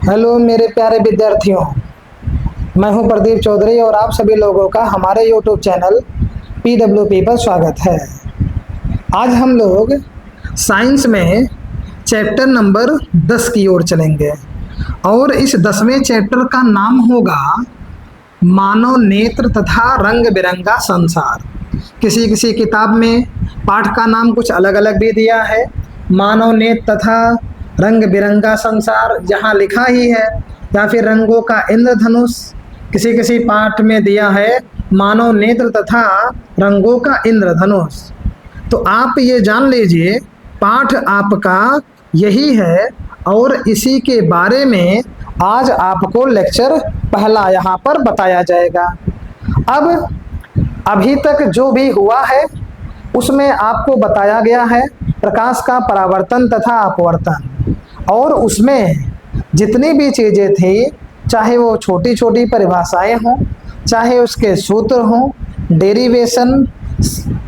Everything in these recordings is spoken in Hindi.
हेलो मेरे प्यारे विद्यार्थियों, मैं हूं प्रदीप चौधरी और आप सभी लोगों का हमारे यूट्यूब चैनल PWP पर स्वागत है। आज हम लोग साइंस में चैप्टर नंबर 10 की ओर चलेंगे और इस 10वें चैप्टर का नाम होगा मानव नेत्र तथा रंग बिरंगा संसार। किसी किसी किताब में पाठ का नाम कुछ अलग अलग भी दिया है, मानव नेत्र तथा रंग बिरंगा संसार जहाँ लिखा ही है, या फिर रंगों का इंद्रधनुष। किसी किसी पाठ में दिया है मानव नेत्र तथा रंगों का इंद्रधनुष। तो आप ये जान लीजिए पाठ आपका यही है और इसी के बारे में आज आपको लेक्चर पहला यहाँ पर बताया जाएगा। अब अभी तक जो भी हुआ है उसमें आपको बताया गया है प्रकाश का परावर्तन तथा अपवर्तन, और उसमें जितनी भी चीज़ें थी, चाहे वो छोटी छोटी परिभाषाएं हों, चाहे उसके सूत्र हों, डेरिवेशन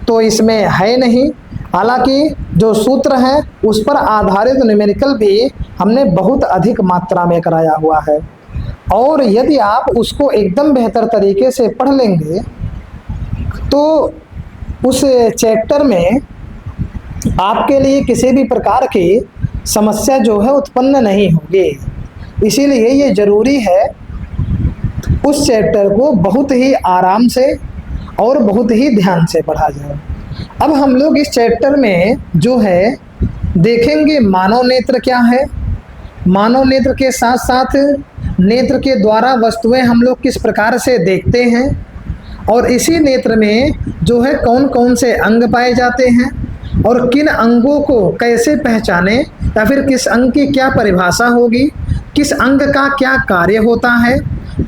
तो इसमें है नहीं। हालांकि जो सूत्र हैं उस पर आधारित न्यूमेरिकल भी हमने बहुत अधिक मात्रा में कराया हुआ है, और यदि आप उसको एकदम बेहतर तरीके से पढ़ लेंगे तो उस चैप्टर में आपके लिए किसी भी प्रकार की समस्या जो है उत्पन्न नहीं होगी। इसीलिए ये ज़रूरी है उस चैप्टर को बहुत ही आराम से और बहुत ही ध्यान से पढ़ा जाए। अब हम लोग इस चैप्टर में जो है देखेंगे मानव नेत्र क्या है, मानव नेत्र के साथ साथ नेत्र के द्वारा वस्तुएं हम लोग किस प्रकार से देखते हैं, और इसी नेत्र में जो है कौन कौन से अंग पाए जाते हैं और किन अंगों को कैसे पहचाने, या फिर किस अंग की क्या परिभाषा होगी, किस अंग का क्या कार्य होता है,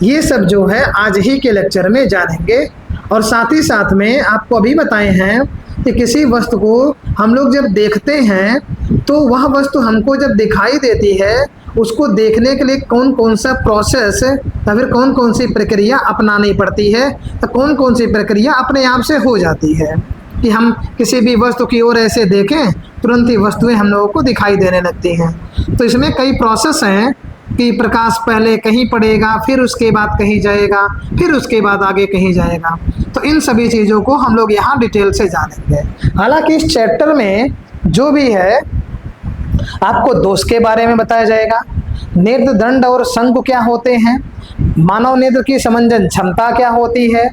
ये सब जो है आज ही के लेक्चर में जानेंगे। और साथ ही साथ में आपको अभी बताए हैं कि किसी वस्तु को हम लोग जब देखते हैं तो वह वस्तु हमको जब दिखाई देती है उसको देखने के लिए कौन कौन सा प्रोसेस या फिर कौन कौन सी प्रक्रिया अपनानी पड़ती है, तो कौन कौन सी प्रक्रिया अपने आप से हो जाती है कि हम किसी भी वस्तु की ओर ऐसे देखें तुरंत ही वस्तुएं हम लोगों को दिखाई देने लगती हैं। तो इसमें कई प्रोसेस हैं कि प्रकाश पहले कहीं पड़ेगा, फिर उसके बाद कहीं जाएगा, फिर उसके बाद आगे कहीं जाएगा। तो इन सभी चीज़ों को हम लोग यहाँ डिटेल से जानेंगे। हालांकि इस चैप्टर में जो भी है आपको दोष के बारे में बताया जाएगा, नेत्र दंड और शंकु क्या होते हैं, मानव नेत्र की समंजन क्षमता क्या होती है,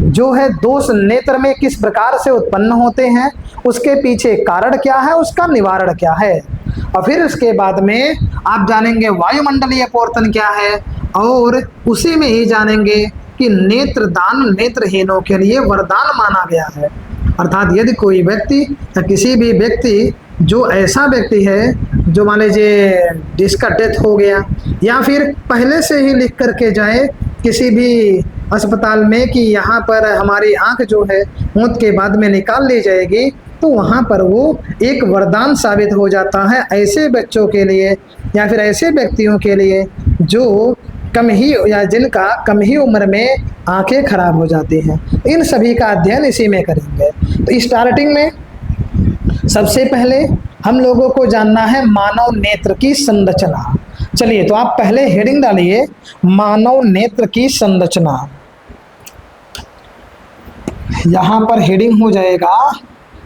जो है दोष नेत्र में किस प्रकार से उत्पन्न होते हैं, उसके पीछे कारण क्या है, उसका निवारण क्या है, और फिर उसके बाद में आप जानेंगे वायुमंडलीय अपवर्तन क्या है, और उसी में ही जानेंगे कि नेत्रदान नेत्रहीनों के लिए वरदान माना गया है। अर्थात यदि कोई व्यक्ति या किसी भी व्यक्ति जो ऐसा व्यक्ति है जो मान लीजिए जिसका डेथ हो गया, या फिर पहले से ही लिख करके जाए किसी भी अस्पताल में कि यहाँ पर हमारी आंख जो है मौत के बाद में निकाल ली जाएगी, तो वहाँ पर वो एक वरदान साबित हो जाता है ऐसे बच्चों के लिए या फिर ऐसे व्यक्तियों के लिए जो कम ही या जिनका कम ही उम्र में आंखें खराब हो जाती हैं। इन सभी का अध्ययन इसी में करेंगे। तो स्टार्टिंग में सबसे पहले हम लोगों को जानना है मानव नेत्र की संरचना। चलिए तो आप पहले हेडिंग डालिए मानव नेत्र की संरचना। यहाँ पर हेडिंग हो जाएगा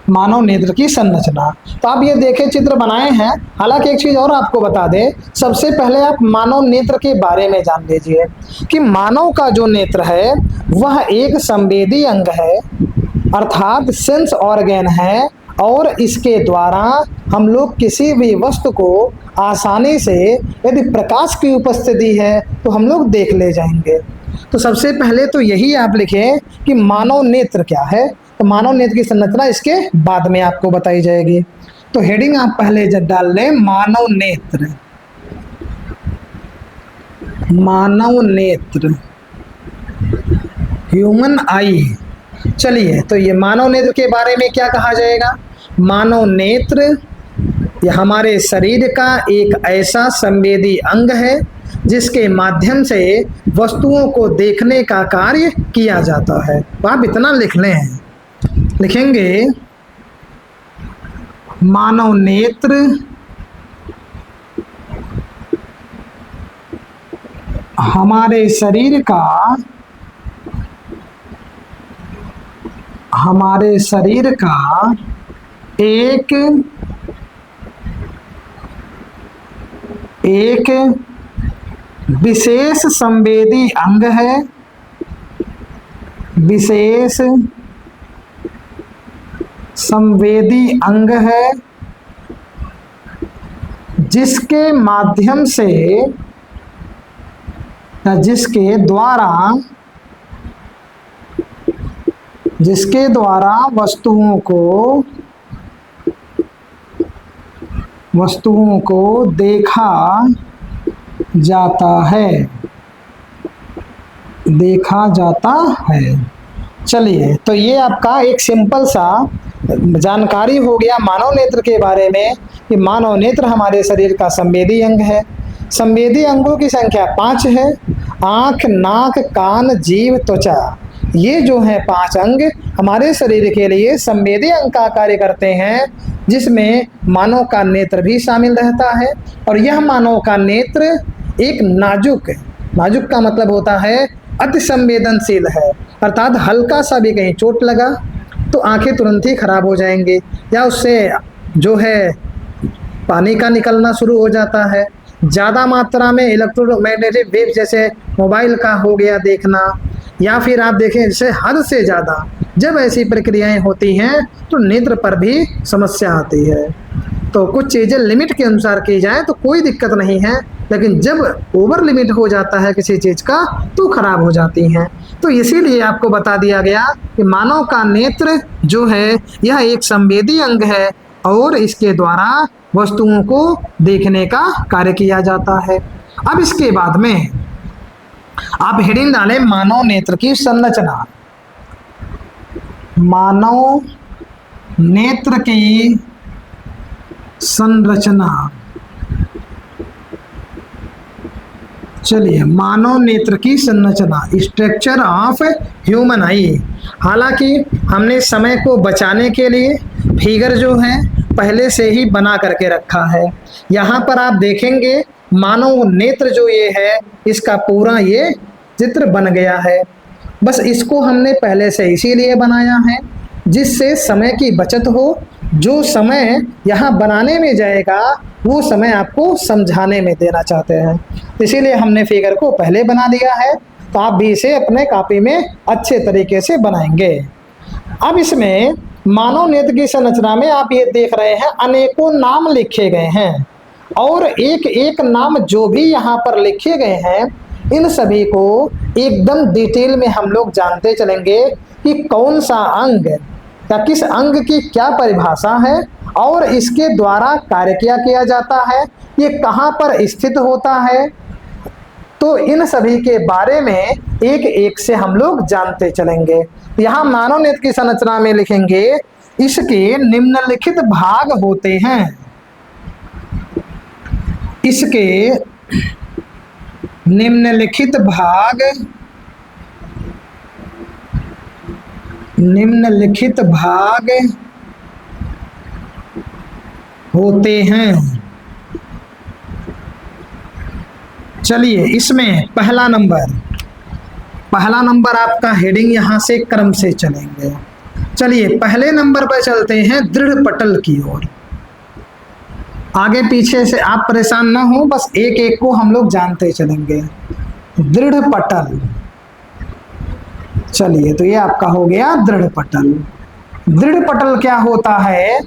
मानव नेत्र की संरचना। तो आप ये देखें चित्र बनाए हैं। हालांकि एक चीज और आपको बता दें, सबसे पहले आप मानव नेत्र के बारे में जान लीजिए कि मानव का जो नेत्र है वह एक संवेदी अंग है, अर्थात सेंस ऑर्गन है, और इसके द्वारा हम लोग किसी भी वस्तु को आसानी से यदि प्रकाश की उपस्थिति है तो हम लोग देख ले जाएंगे। तो सबसे पहले तो यही आप लिखें कि मानव नेत्र क्या है, तो मानव नेत्र की संरचना इसके बाद में आपको बताई जाएगी। तो हेडिंग आप पहले जब डाल लें मानव नेत्र, मानव नेत्र ह्यूमन आई। चलिए तो ये मानव नेत्र के बारे में क्या कहा जाएगा, मानव नेत्र ये हमारे शरीर का एक ऐसा संवेदी अंग है जिसके माध्यम से वस्तुओं को देखने का कार्य किया जाता है। तो आप इतना लिख लें, लिखेंगे मानव नेत्र हमारे शरीर का एक विशेष संवेदी अंग है, विशेष संवेदी अंग है, जिसके माध्यम से या जिसके द्वारा वस्तुओं को देखा जाता है। चलिए, तो ये आपका एक सिंपल सा जानकारी हो गया मानव नेत्र के बारे में कि मानव नेत्र हमारे शरीर का संवेदी अंग है। संवेदी अंगों की संख्या 5 है। आँख, नाक, कान, जीभ, त्वचा, ये जो है 5 अंग हमारे शरीर के लिए संवेदी अंग का कार्य करते हैं, जिसमें मानव का नेत्र भी शामिल रहता है। और यह मानव का नेत्र एक नाजुक का मतलब होता है अति संवेदनशील है, अर्थात हल्का सा भी कहीं चोट लगा तो आंखें तुरंत ही खराब हो जाएंगी, या उससे जो है पानी का निकलना शुरू हो जाता है। ज़्यादा मात्रा में इलेक्ट्रोमैग्नेटिक वेव जैसे मोबाइल का हो गया देखना, या फिर आप देखें जैसे हद से ज़्यादा जब ऐसी प्रक्रियाएं होती हैं तो नेत्र पर भी समस्या आती है। तो कुछ चीज़ें लिमिट के अनुसार की जाए तो कोई दिक्कत नहीं है, लेकिन जब ओवर लिमिट हो जाता है किसी चीज़ का तो खराब हो जाती हैं। तो इसीलिए आपको बता दिया गया कि मानव का नेत्र जो है यह एक संवेदी अंग है और इसके द्वारा वस्तुओं को देखने का कार्य किया जाता है। अब इसके बाद में आप हेडिंग डालें मानव नेत्र की संरचना। मानव नेत्र की संरचना। चलिए, मानव नेत्र की संरचना, स्ट्रक्चर ऑफ ह्यूमन आई। हालांकि हमने समय को बचाने के लिए फिगर जो है पहले से ही बना करके रखा है। यहाँ पर आप देखेंगे मानव नेत्र जो ये है इसका पूरा ये चित्र बन गया है। बस इसको हमने पहले से इसीलिए बनाया है जिससे समय की बचत हो। जो समय यहाँ बनाने में जाएगा वो समय आपको समझाने में देना चाहते हैं, इसीलिए हमने फिगर को पहले बना दिया है। तो आप भी इसे अपने कॉपी में अच्छे तरीके से बनाएंगे। अब इसमें मानव नेत्र की संरचना में आप ये देख रहे हैं अनेकों नाम लिखे गए हैं, और एक एक नाम जो भी यहाँ पर लिखे गए हैं इन सभी को एकदम डिटेल में हम लोग जानते चलेंगे कि कौन सा अंग या किस अंग की क्या परिभाषा है और इसके द्वारा कार्य क्या किया जाता है, ये कहाँ पर स्थित होता है। तो इन सभी के बारे में एक एक से हम लोग जानते चलेंगे। यहाँ मानव नेत्र की संरचना में लिखेंगे इसके निम्नलिखित भाग होते हैं। इसके निम्नलिखित भाग होते हैं। चलिए, इसमें पहला नंबर आपका हेडिंग यहां से क्रम से चलेंगे। चलिए, पहले नंबर पर चलते हैं दृढ़ पटल की ओर। आगे पीछे से आप परेशान ना हो, बस एक एक को हम लोग जानते चलेंगे। दृढ़ पटल। चलिए, तो ये आपका हो गया दृढ़ पटल। दृढ़ पटल क्या होता है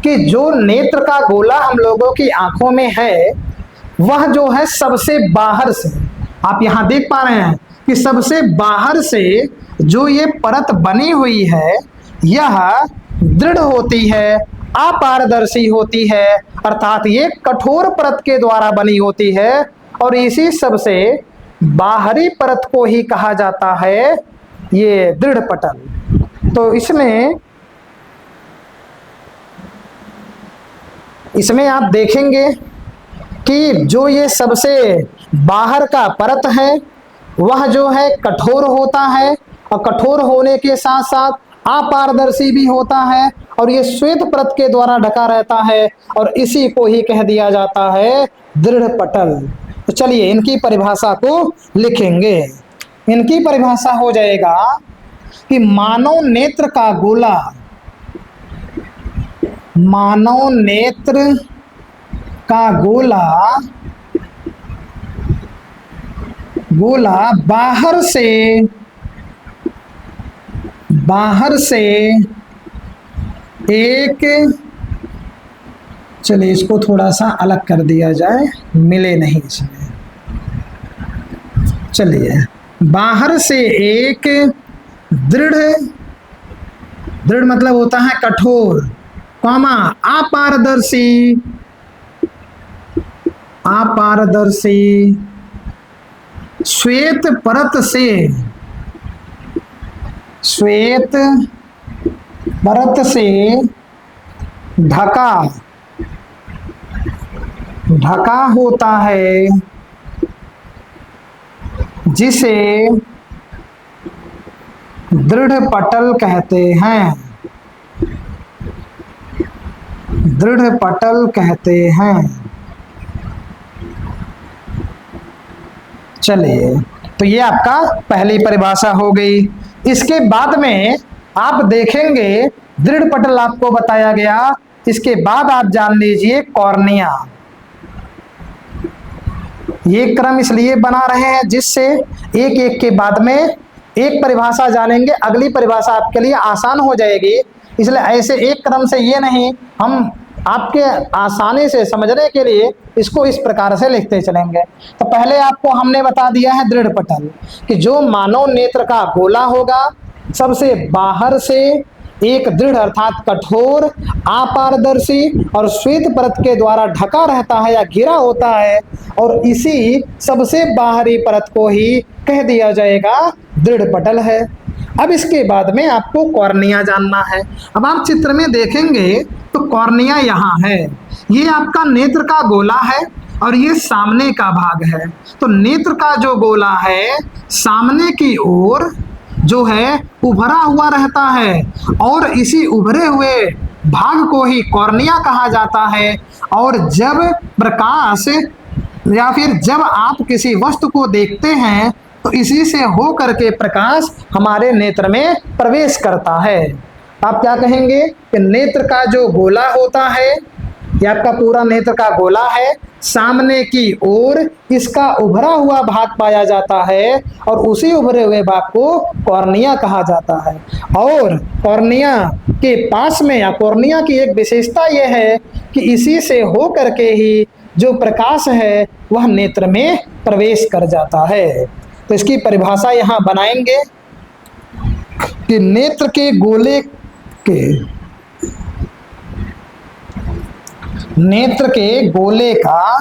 कि जो नेत्र का गोला हम लोगों की आंखों में है वह जो है सबसे बाहर से, आप यहां देख पा रहे हैं कि सबसे बाहर से जो ये परत बनी हुई है यह दृढ़ होती है, अपारदर्शी होती है, अर्थात ये कठोर परत के द्वारा बनी होती है और इसी सबसे बाहरी परत को ही कहा जाता है ये दृढ़ पटल। तो इसमें आप देखेंगे कि जो ये सबसे बाहर का परत है वह जो है कठोर होता है और कठोर होने के साथ साथ अपारदर्शी भी होता है और ये श्वेत परत के द्वारा ढका रहता है और इसी को ही कह दिया जाता है दृढ़ पटल। तो चलिए इनकी परिभाषा को लिखेंगे। इनकी परिभाषा हो जाएगा कि मानव नेत्र का गोला, मानव नेत्र का गोला, गोला बाहर से एक, चलिए इसको थोड़ा सा अलग कर दिया जाए, मिले नहीं इसमें। चलिए बाहर से एक दृढ़, दृढ़ मतलब होता है कठोर, कॉमा अपारदर्शी, अपारदर्शी श्वेत परत से, श्वेत परत से ढका, ढका होता है, जिसे दृढ़ पटल कहते हैं, दृढ़ पटल कहते हैं। चलिए तो ये आपका पहली परिभाषा हो गई। इसके बाद में आप देखेंगे दृढ़ पटल आपको बताया गया, इसके बाद आप जान लीजिए कॉर्निया। ये क्रम इसलिए बना रहे हैं जिससे एक एक के बाद में एक परिभाषा जानेंगे, अगली परिभाषा आपके लिए आसान हो जाएगी। इसलिए ऐसे एक क्रम से ये नहीं, हम आपके आसानी से समझने के लिए इसको इस प्रकार से लिखते चलेंगे। तो पहले आपको हमने बता दिया है दृढ़ पटल, कि जो मानव नेत्र का गोला होगा, सबसे बाहर से एक दृढ़ अर्थात कठोर, अपारदर्शी और श्वेत परत के द्वारा ढका रहता है या घिरा होता है, और इसी सबसे बाहरी परत को ही कह दिया जाएगा दृढ़ पटल है। अब इसके बाद में आपको कॉर्निया जानना है। अब आप चित्र में देखेंगे तो कॉर्निया यहाँ है, ये आपका नेत्र का गोला है और ये सामने का भाग है। तो नेत्र का जो गोला है सामने की ओर जो है उभरा हुआ रहता है, और इसी उभरे हुए भाग को ही कॉर्निया कहा जाता है। और जब प्रकाश या फिर जब आप किसी वस्तु को देखते हैं तो इसी से हो करके प्रकाश हमारे नेत्र में प्रवेश करता है। आप क्या कहेंगे कि नेत्र का जो गोला होता है, ये आपका पूरा नेत्र का गोला है, सामने की ओर इसका उभरा हुआ भाग पाया जाता है और उसी उभरे हुए भाग को कॉर्निया कहा जाता है। और कॉर्निया के पास में या कॉर्निया की एक विशेषता यह है कि इसी से हो करके ही जो प्रकाश है वह नेत्र में प्रवेश कर जाता है। तो इसकी परिभाषा यहाँ बनाएंगे कि नेत्र के गोले के, नेत्र के गोले का,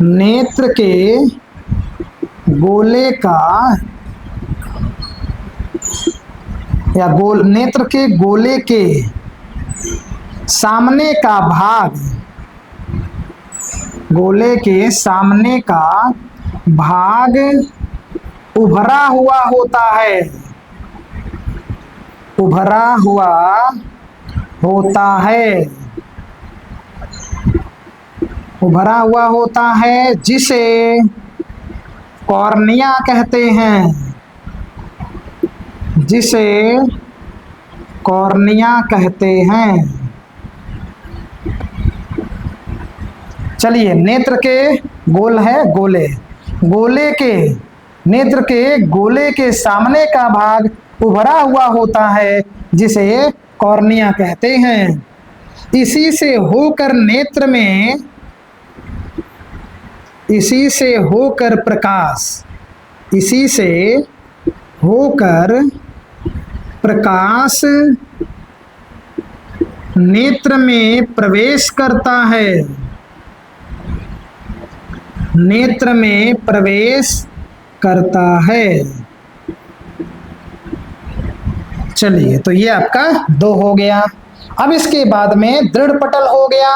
नेत्र के गोले का या नेत्र के गोले के सामने का भाग, गोले के सामने का भाग उभरा हुआ होता है, उभरा हुआ होता है, उभरा हुआ होता है, जिसे कॉर्निया कहते हैं, जिसे कॉर्निया कहते हैं। चलिए नेत्र के गोल है गोले, गोले के, नेत्र के गोले के सामने का भाग उभरा हुआ होता है जिसे कॉर्निया कहते हैं। इसी से होकर नेत्र में, इसी से होकर प्रकाश, इसी से होकर प्रकाश नेत्र में प्रवेश करता है, नेत्र में प्रवेश करता है। चलिए तो ये आपका 2 हो गया। अब इसके बाद में दृढ़ पटल हो गया,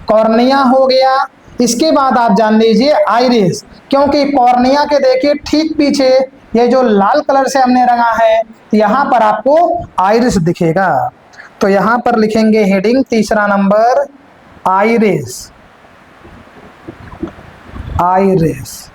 कॉर्निया हो गया। इसके बाद आप जान लीजिए आइरिस, क्योंकि कॉर्निया के देखिए ठीक पीछे ये जो लाल कलर से हमने रंगा है, यहाँ पर आपको आइरिस दिखेगा। तो यहाँ पर लिखेंगे हेडिंग 3 नंबर आइरिस। आइरिस।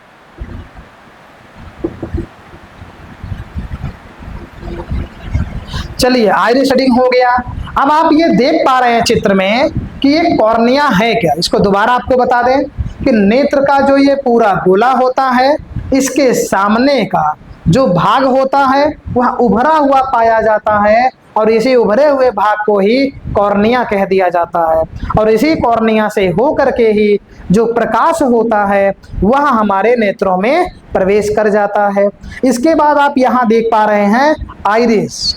चलिए आइरिस शेडिंग हो गया। अब आप ये देख पा रहे हैं चित्र में कि ये कॉर्निया है क्या। इसको दोबारा आपको बता दें कि नेत्र का जो ये पूरा गोला होता है, इसके सामने का जो भाग होता है वह उभरा हुआ पाया जाता है और इसी उभरे हुए भाग को ही कॉर्निया कह दिया जाता है। और इसी कॉर्निया से होकर के ही जो प्रकाश होता है वह हमारे नेत्रों में प्रवेश कर जाता है। इसके बाद आप यहाँ देख पा रहे हैं आइरिस।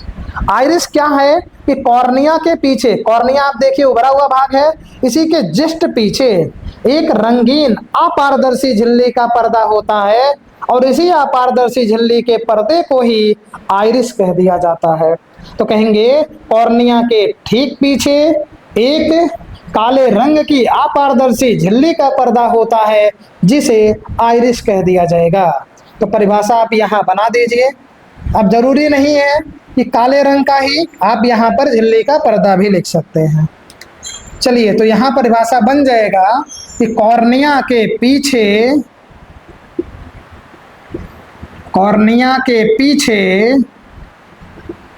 आइरिस क्या है कि कॉर्निया के पीछे, कॉर्निया आप देखिए उभरा हुआ भाग है, इसी के जस्ट पीछे एक रंगीन अपारदर्शी झिल्ली का पर्दा होता है और इसी अपारदर्शी झिल्ली के पर्दे को ही आइरिस कह दिया जाता है। तो कहेंगे कॉर्निया के ठीक पीछे एक काले रंग की अपारदर्शी झिल्ली का पर्दा होता है जिसे आइरिस कह दिया जाएगा। तो परिभाषा आप यहाँ बना दीजिए। अब जरूरी नहीं है कि काले रंग का ही, आप यहाँ पर झिल्ली का पर्दा भी लिख सकते हैं। चलिए तो यहाँ परिभाषा बन जाएगा कि कॉर्निया के पीछे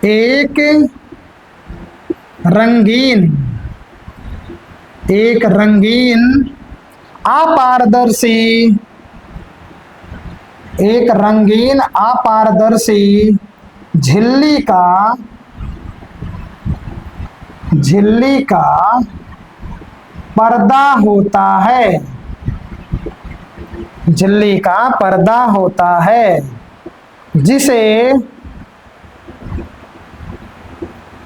एक रंगीन अपारदर्शी झिल्ली का पर्दा होता है। झिल्ली का पर्दा होता है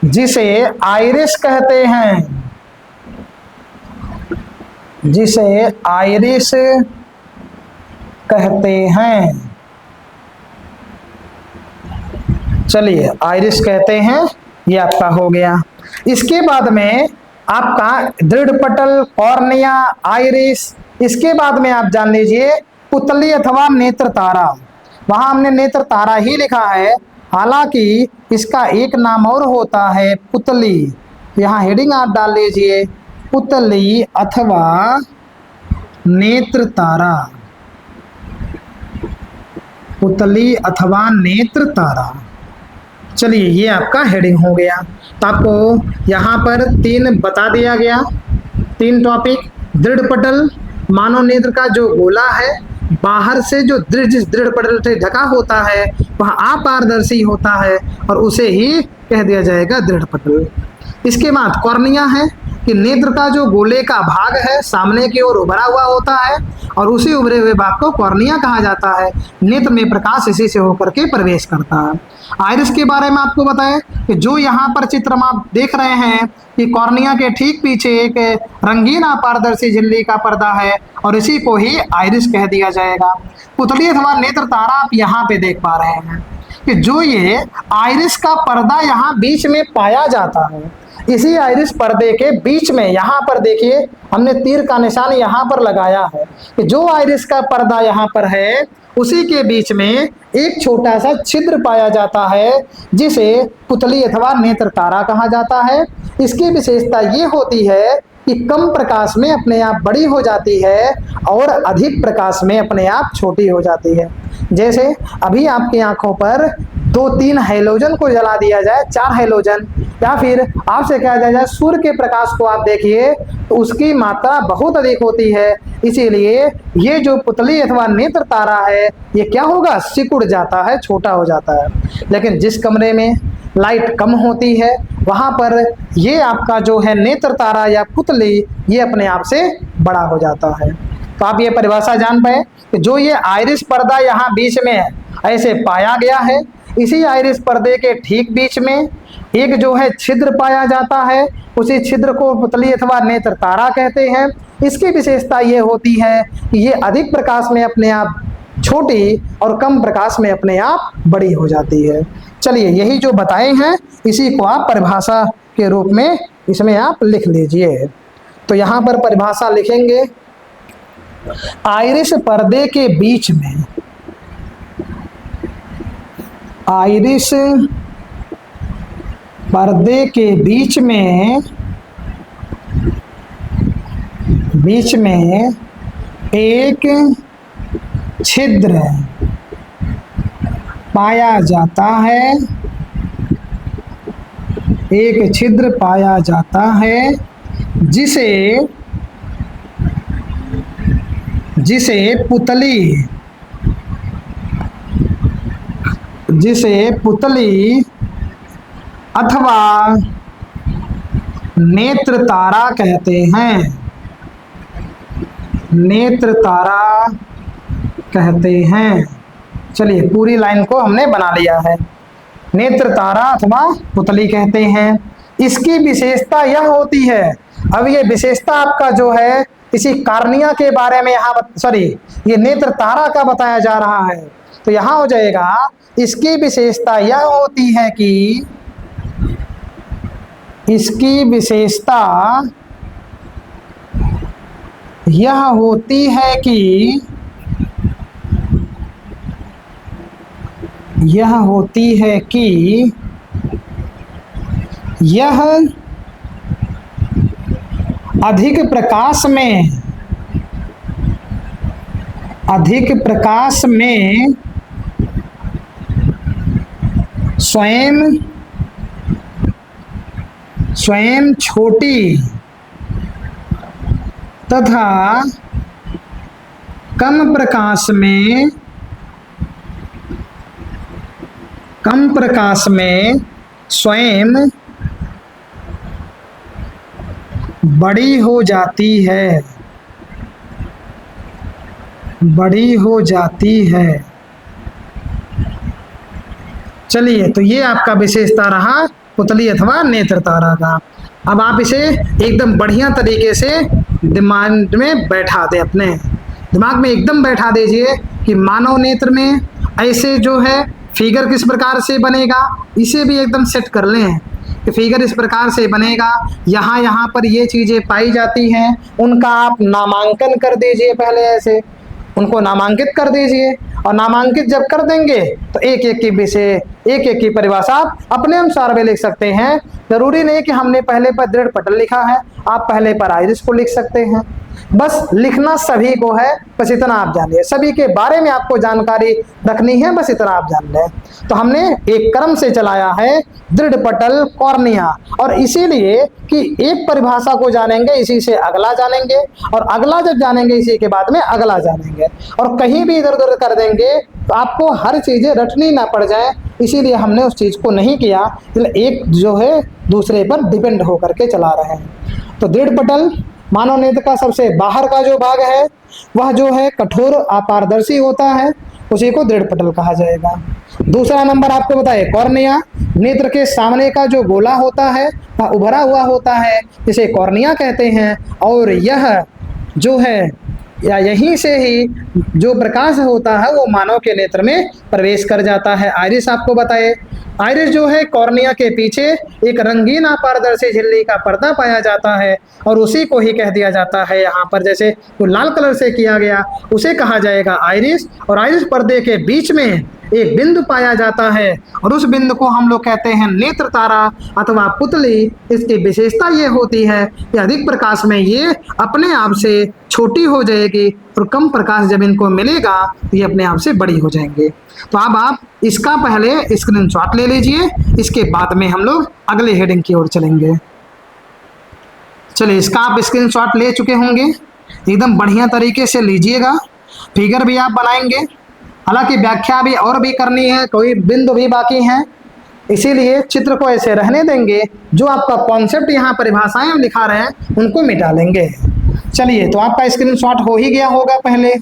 जिसे आइरिस कहते हैं। चलिए आइरिस कहते हैं, ये आपका हो गया। इसके बाद में आपका दृढ़पटल, कॉर्निया, आइरिस। इसके बाद में आप जान लीजिए पुतली अथवा नेत्र तारा। वहां हमने नेत्र तारा ही लिखा है, हालांकि इसका एक नाम और होता है पुतली। यहाँ हेडिंग आप डाल लीजिए पुतली अथवा नेत्र तारा। पुतली अथवा नेत्र तारा। चलिए ये आपका हेडिंग हो गया। तो आपको यहाँ पर 3 बता दिया गया, 3 टॉपिक। दृढ़पटल, मानव नेत्र का जो गोला है बाहर से जो जिस दृढ़पटल से ढका होता है वह अपारदर्शी होता है और उसे ही कह दिया जाएगा दृढ़पटल। इसके बाद कॉर्निया है कि नेत्र का जो गोले का भाग है सामने की ओर उभरा हुआ होता है और उसी उभरे हुए भाग को कॉर्निया कहा जाता है। नेत्र में प्रकाश इसी से होकर के प्रवेश करता है। आइरिस के बारे में आपको बताएं कि जो यहाँ पर चित्र में आप देख रहे हैं कि कॉर्निया के ठीक पीछे एक रंगीन अपारदर्शी झिल्ली का पर्दा है और इसी को ही आइरिस कह दिया जाएगा। पुतली अथवा नेत्र तारा आप यहाँ पे देख पा रहे हैं कि जो ये आइरिस का पर्दा यहाँ बीच में पाया जाता है, इसी आइरिस पर्दे के बीच में यहाँ पर देखिए हमने तीर का निशान यहाँ पर लगाया है कि जो आइरिस का पर्दा यहाँ पर है उसी के बीच में एक छोटा सा छिद्र पाया जाता है जिसे पुतली अथवा नेत्र तारा कहा जाता है। इसकी विशेषता ये होती है कि कम प्रकाश में अपने आप बड़ी हो जाती है और अधिक प्रकाश में अपने आप छोटी हो जाती है। जैसे अभी आपकी आंखों पर 2-3 हैलोजन को जला दिया जाए, 4 हैलोजन, या फिर आपसे कहा जाए सूर्य के प्रकाश को आप देखिए तो उसकी मात्रा बहुत अधिक होती है। इसीलिए ये जो पुतली अथवा नेत्र तारा है ये क्या होगा, सिकुड़ जाता है, छोटा हो जाता है। लेकिन जिस कमरे में लाइट कम होती है वहां पर ये आपका जो है नेत्र तारा या पुतली ये अपने आप से बड़ा हो जाता है। तो आप ये परिभाषा जान पाए कि जो ये आइरिस पर्दा यहाँ बीच में ऐसे पाया गया है, इसी आइरिस पर्दे के ठीक बीच में एक जो है छिद्र पाया जाता है, उसी छिद्र को पुतली अथवा नेत्र तारा कहते हैं। इसकी विशेषता ये होती है कि ये अधिक प्रकाश में अपने आप छोटी और कम प्रकाश में अपने आप बड़ी हो जाती है। चलिए यही जो बताए हैं इसी को आप परिभाषा के रूप में इसमें आप लिख लीजिए। तो यहाँ पर परिभाषा लिखेंगे, आइरिस पर्दे के बीच में, आइरिस पर्दे के बीच में एक छिद्र पाया जाता है, एक छिद्र पाया जाता है जिसे जिसे पुतली अथवा नेत्र तारा कहते हैं, नेत्र तारा कहते हैं। चलिए पूरी लाइन को हमने बना लिया है। नेत्र तारा अथवा पुतली कहते हैं। इसकी विशेषता यह होती है, अब ये विशेषता आपका जो है इसी कार्निया के बारे में यहाँ सॉरी ये नेत्र तारा का बताया जा रहा है, तो यहाँ हो जाएगा इसकी विशेषता यह होती है कि इसकी विशेषता यह होती है कि यह अधिक प्रकाश में स्वयं छोटी तथा कम प्रकाश में स्वयं बड़ी हो जाती है। चलिए तो ये आपका विशेषता रहा पुतली अथवा नेत्र तारा का। अब आप इसे एकदम बढ़िया तरीके से दिमाग में बैठा दें, अपने दिमाग में एकदम बैठा दीजिए कि मानव नेत्र में ऐसे जो है फिगर किस प्रकार से बनेगा, इसे भी एकदम सेट कर लें कि फिगर इस प्रकार से बनेगा। यहाँ पर ये चीजें पाई जाती हैं, उनका आप नामांकन कर दीजिए, पहले ऐसे उनको नामांकित कर दीजिए, और नामांकित जब कर देंगे तो एक एक की विषय एक एक की परिभाषा आप अपने अनुसार भी लिख सकते हैं। जरूरी नहीं कि हमने पहले पर दृढ़ पटल लिखा है, आप पहले पर आइरिस को लिख सकते हैं। बस लिखना सभी को है, बस इतना आप जानिए, सभी के बारे में आपको जानकारी रखनी है, बस इतना आप जान लें। तो हमने एक क्रम से चलाया है दृढ़ पटल कॉर्निया, और इसीलिए कि एक परिभाषा को जानेंगे इसी से अगला जानेंगे, और अगला जब जानेंगे इसी के बाद में अगला जानेंगे, और कहीं भी इधर उधर कर देंगे तो आपको हर चीजें रटनी ना पड़ जाए, इसीलिए हमने उस चीज को नहीं किया, एक जो है दूसरे पर डिपेंड होकर के चला रहे हैं। तो दृढ़ पटल मानव नेत्र का सबसे बाहर का जो भाग है वह जो है कठोर अपारदर्शी होता है, उसी को दृढ़ पटल कहा जाएगा। दूसरा नंबर आपको बताए कॉर्निया, नेत्र के सामने का जो गोला होता है वह उभरा हुआ होता है, इसे कॉर्निया कहते हैं, और यह जो है या यहीं से ही जो प्रकाश होता है वो मानव के नेत्र में प्रवेश कर जाता है। आइरिस आपको बताए, आइरिस जो है कॉर्निया के पीछे एक रंगीन अपारदर्शी झिल्ली का पर्दा पाया जाता है, और उसी को ही कह दिया जाता है, यहाँ पर जैसे वो लाल कलर से किया गया उसे कहा जाएगा आइरिस। और आइरिस पर्दे के बीच में एक बिंदु पाया जाता है, और उस बिंदु को हम लोग कहते हैं नेत्र तारा अथवा पुतली। इसकी विशेषता ये होती है कि अधिक प्रकाश में ये अपने आप से छोटी हो जाएगी, और कम प्रकाश जब इनको मिलेगा तो ये अपने आप से बड़ी हो जाएंगे। तो अब आप इसका पहले स्क्रीनशॉट ले लीजिए, इसके बाद में हम लोग अगले हेडिंग की ओर चलेंगे। चलिए इसका आप स्क्रीनशॉट ले चुके होंगे, एकदम बढ़िया तरीके से लीजिएगा। फिगर भी आप बनाएंगे, हालांकि व्याख्या भी और भी करनी है, कोई बिंदु भी बाकी हैं, इसीलिए चित्र को ऐसे रहने देंगे। जो आपका कॉन्सेप्ट यहाँ परिभाषाएं लिखा रहे हैं उनको मिटा लेंगे। चलिए तो आपका स्क्रीनशॉट हो ही गया होगा पहले।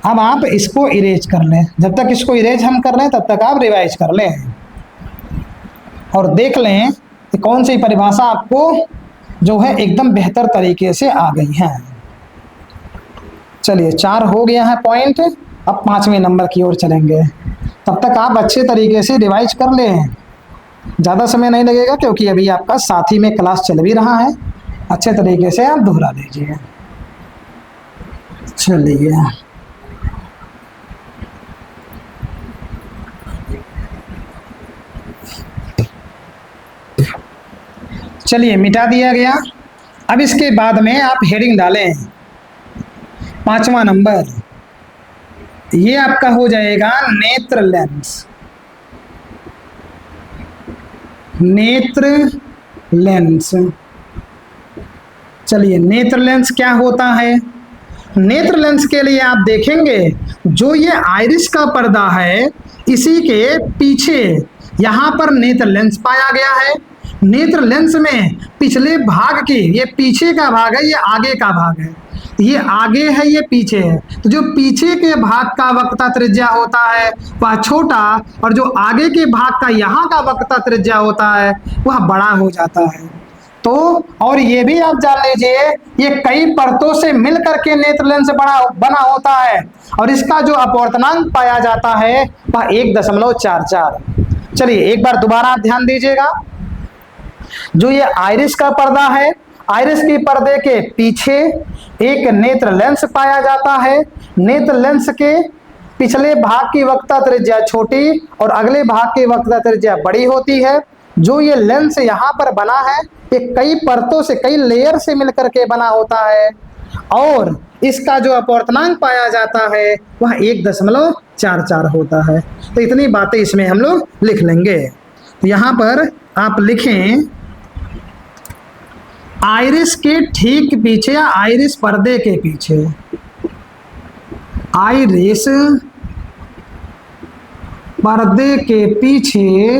अब आप इसको इरेज कर लें, जब तक इसको इरेज हम कर लें तब तक आप रिवाइज कर लें और देख लें कि कौन सी परिभाषा आपको जो है एकदम बेहतर तरीके से आ गई है। चलिए 4 हो गया है पॉइंट, अब 5वें नंबर की ओर चलेंगे। तब तक आप अच्छे तरीके से रिवाइज कर लें, ज़्यादा समय नहीं लगेगा क्योंकि अभी आपका साथी में क्लास चल भी रहा है। अच्छे तरीके से आप दोहरा लीजिए। चलिए मिटा दिया गया। अब इसके बाद में आप हेडिंग डालें 5वां नंबर ये आपका हो जाएगा नेत्र लेंस। नेत्र लेंस। चलिए, नेत्र लेंस क्या होता है? नेत्र लेंस के लिए आप देखेंगे जो ये आइरिस का पर्दा है, इसी के पीछे यहाँ पर नेत्र लेंस पाया गया है। नेत्र लेंस में पिछले भाग की, ये पीछे का भाग है, ये आगे का भाग है। ये आगे है, ये पीछे है। तो जो पीछे के भाग का वक्रता त्रिज्या होता है वह छोटा, और जो आगे के भाग का यहाँ का वक्रता त्रिज्या होता है वह बड़ा हो जाता है। तो और ये भी आप जान लीजिए, ये कई परतों से मिल करके नेत्र लेंस बना होता है, और इसका जो अपवर्तनांक पाया जाता है वह 1.44। चलिए एक बार दोबारा आप ध्यान दीजिएगा। जो ये आइरिस का पर्दा है, आइरिस की पर्दे के पीछे एक नेत्र लेंस पाया जाता है। नेत्र लेंस के पिछले भाग की वक्रता त्रिज्या छोटी और अगले भाग की वक्रता त्रिज्या बड़ी होती है। जो ये लेंस यहाँ पर बना है ये कई परतों से, कई लेयर से मिलकर के बना होता है, और इसका जो अपवर्तनांक पाया जाता है वह 1.44 होता है। तो इतनी बातें इसमें हम लोग लिख लेंगे। तो यहाँ पर आप लिखें आइरिस के ठीक पीछे या आइरिस पर्दे के पीछे, आइरिस पर्दे के पीछे,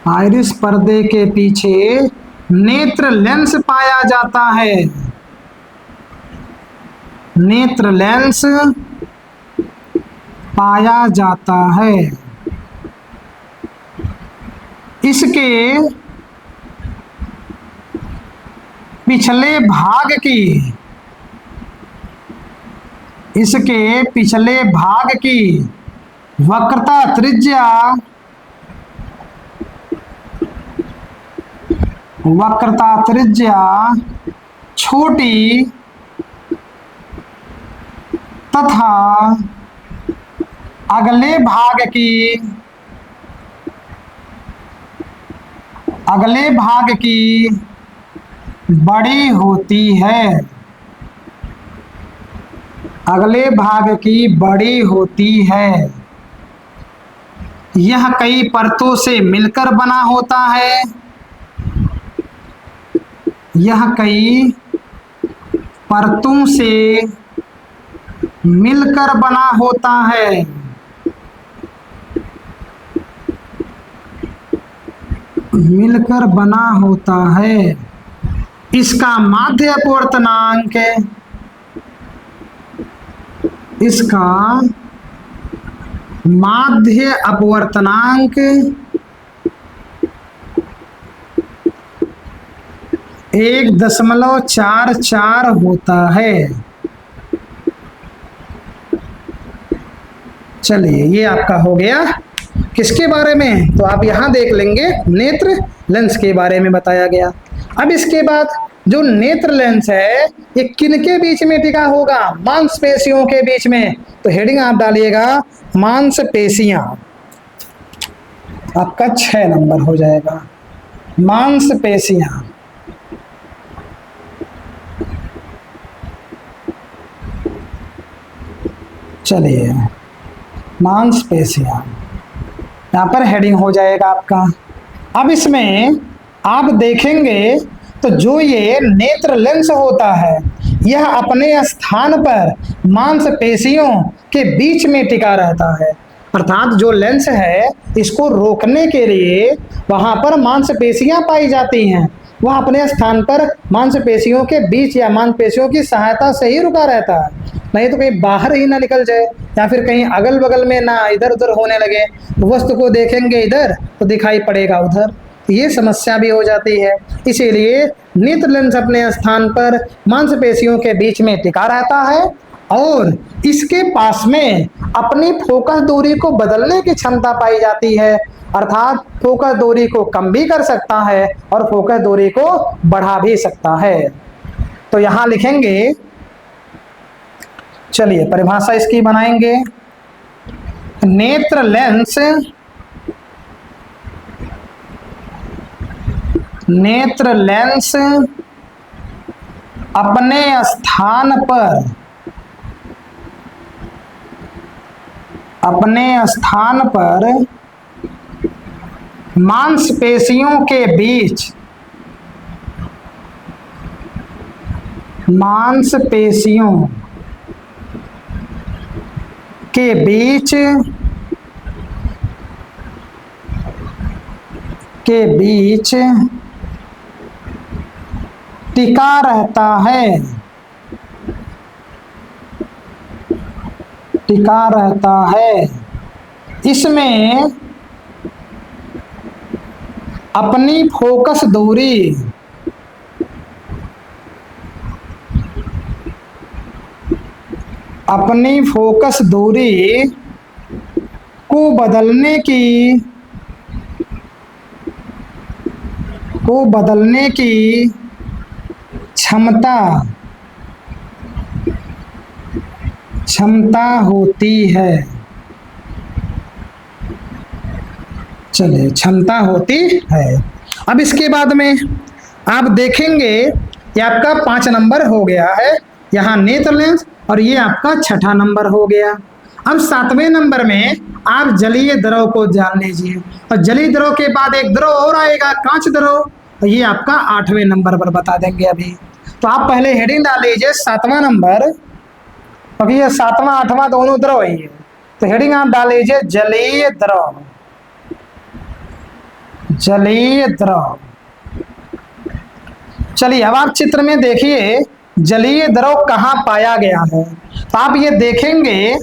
आइरिस पर्दे के पीछे नेत्र लेंस पाया जाता है। नेत्र लेंस पाया जाता है। इसके पिछले भाग की, इसके पिछले भाग की वक्रता त्रिज्या, वक्रता त्रिज्या छोटी तथा अगले भाग की, अगले भाग की बड़ी होती है। अगले भाग की बड़ी होती है। यह कई परतों से मिलकर बना होता है। यह कई परतों से मिलकर बना होता है। मिलकर बना होता है। इसका माध्य अपवर्तनांक, इसका माध्य अपवर्तनांक 1.44 होता है। चलिए ये आपका हो गया किसके बारे में, तो आप यहां देख लेंगे नेत्र लेंस के बारे में बताया गया। अब इसके बाद जो नेत्र लेंस है ये किनके बीच में टिका होगा? मांसपेशियों के बीच में। तो हेडिंग आप डालिएगा मांसपेशियां, आपका 6 नंबर हो जाएगा। मांसपेशियां। चलिए मांसपेशियां, यहाँ पर हेडिंग हो जाएगा आपका। अब इसमें आप देखेंगे तो जो ये नेत्र लेंस होता है यह अपने स्थान पर मांसपेशियों के बीच में टिका रहता है। अर्थात जो लेंस है इसको रोकने के लिए वहां पर मांसपेशियां पाई जाती हैं, वह अपने स्थान पर मांसपेशियों के बीच या मांसपेशियों की सहायता से ही रुका रहता है, नहीं तो कहीं बाहर ही ना निकल जाए या फिर कहीं अगल बगल में ना इधर उधर होने लगे। वस्तु को देखेंगे इधर तो दिखाई पड़ेगा उधर, ये समस्या भी हो जाती है। इसीलिए नेत्र लेंस अपने स्थान पर मांसपेशियों के बीच में टिका रहता है और इसके पास में अपनी फोकस दूरी को बदलने की क्षमता पाई जाती है। अर्थात फोकस दूरी को कम भी कर सकता है और फोकस दूरी को बढ़ा भी सकता है। तो यहां लिखेंगे, चलिए परिभाषा इसकी बनाएंगे। नेत्र लेंस, नेत्र लेंस अपने स्थान पर अपने स्थान पर मांसपेशियों के बीच के बीच टिका रहता है। इसमें अपनी फोकस दूरी को बदलने की क्षमता होती है। चलिए, क्षमता होती है। अब इसके बाद में आप देखेंगे ये आपका 5 नंबर हो गया है, यहाँ नेत्र लेंस, और ये आपका 6ठा नंबर हो गया। अब 7वें नंबर में आप जलीय द्रव को जान लीजिए, और जलीय द्रव के बाद एक द्रव और आएगा, कांच द्रव, तो ये आपका 8वें नंबर पर बता देंगे अभी। तो आप पहले हेडिंग डाल लीजिए 7वां नंबर, क्योंकि ये 7वां 8वां दोनों द्रव ही है, तो हेडिंग आप डाल लीजिए जलीय द्रव। चलिए, अब आप चित्र में देखिए जलीय द्रव कहाँ पाया गया है। तो आप ये देखेंगे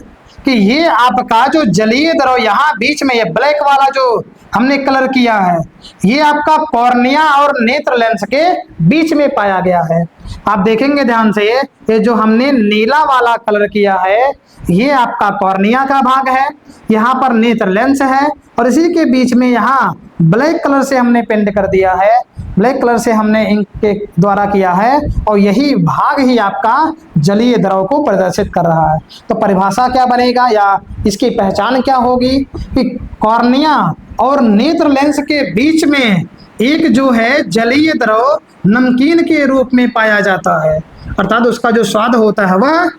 कि ये आपका जो जलीय द्रव यहाँ बीच में ये ब्लैक वाला जो हमने कलर किया है, ये आपका कॉर्निया और नेत्र लेंस के बीच में पाया गया है। आप देखेंगे ध्यान से, ये जो हमने नीला वाला कलर किया है, ये आपका कॉर्निया का भाग है, यहाँ पर नेत्र लेंस है, और इसी के बीच में यहाँ ब्लैक कलर से हमने पेंट कर दिया है, ब्लैक कलर से हमने इंक के द्वारा किया है, और यही भाग ही आपका जलीय द्रव को प्रदर्शित कर रहा है। तो परिभाषा क्या बनेगा या इसकी पहचान क्या होगी कि कॉर्निया और नेत्र लेंस के बीच में एक जो है जलीय द्रव नमकीन के रूप में पाया जाता है, अर्थात उसका जो स्वाद होता है वह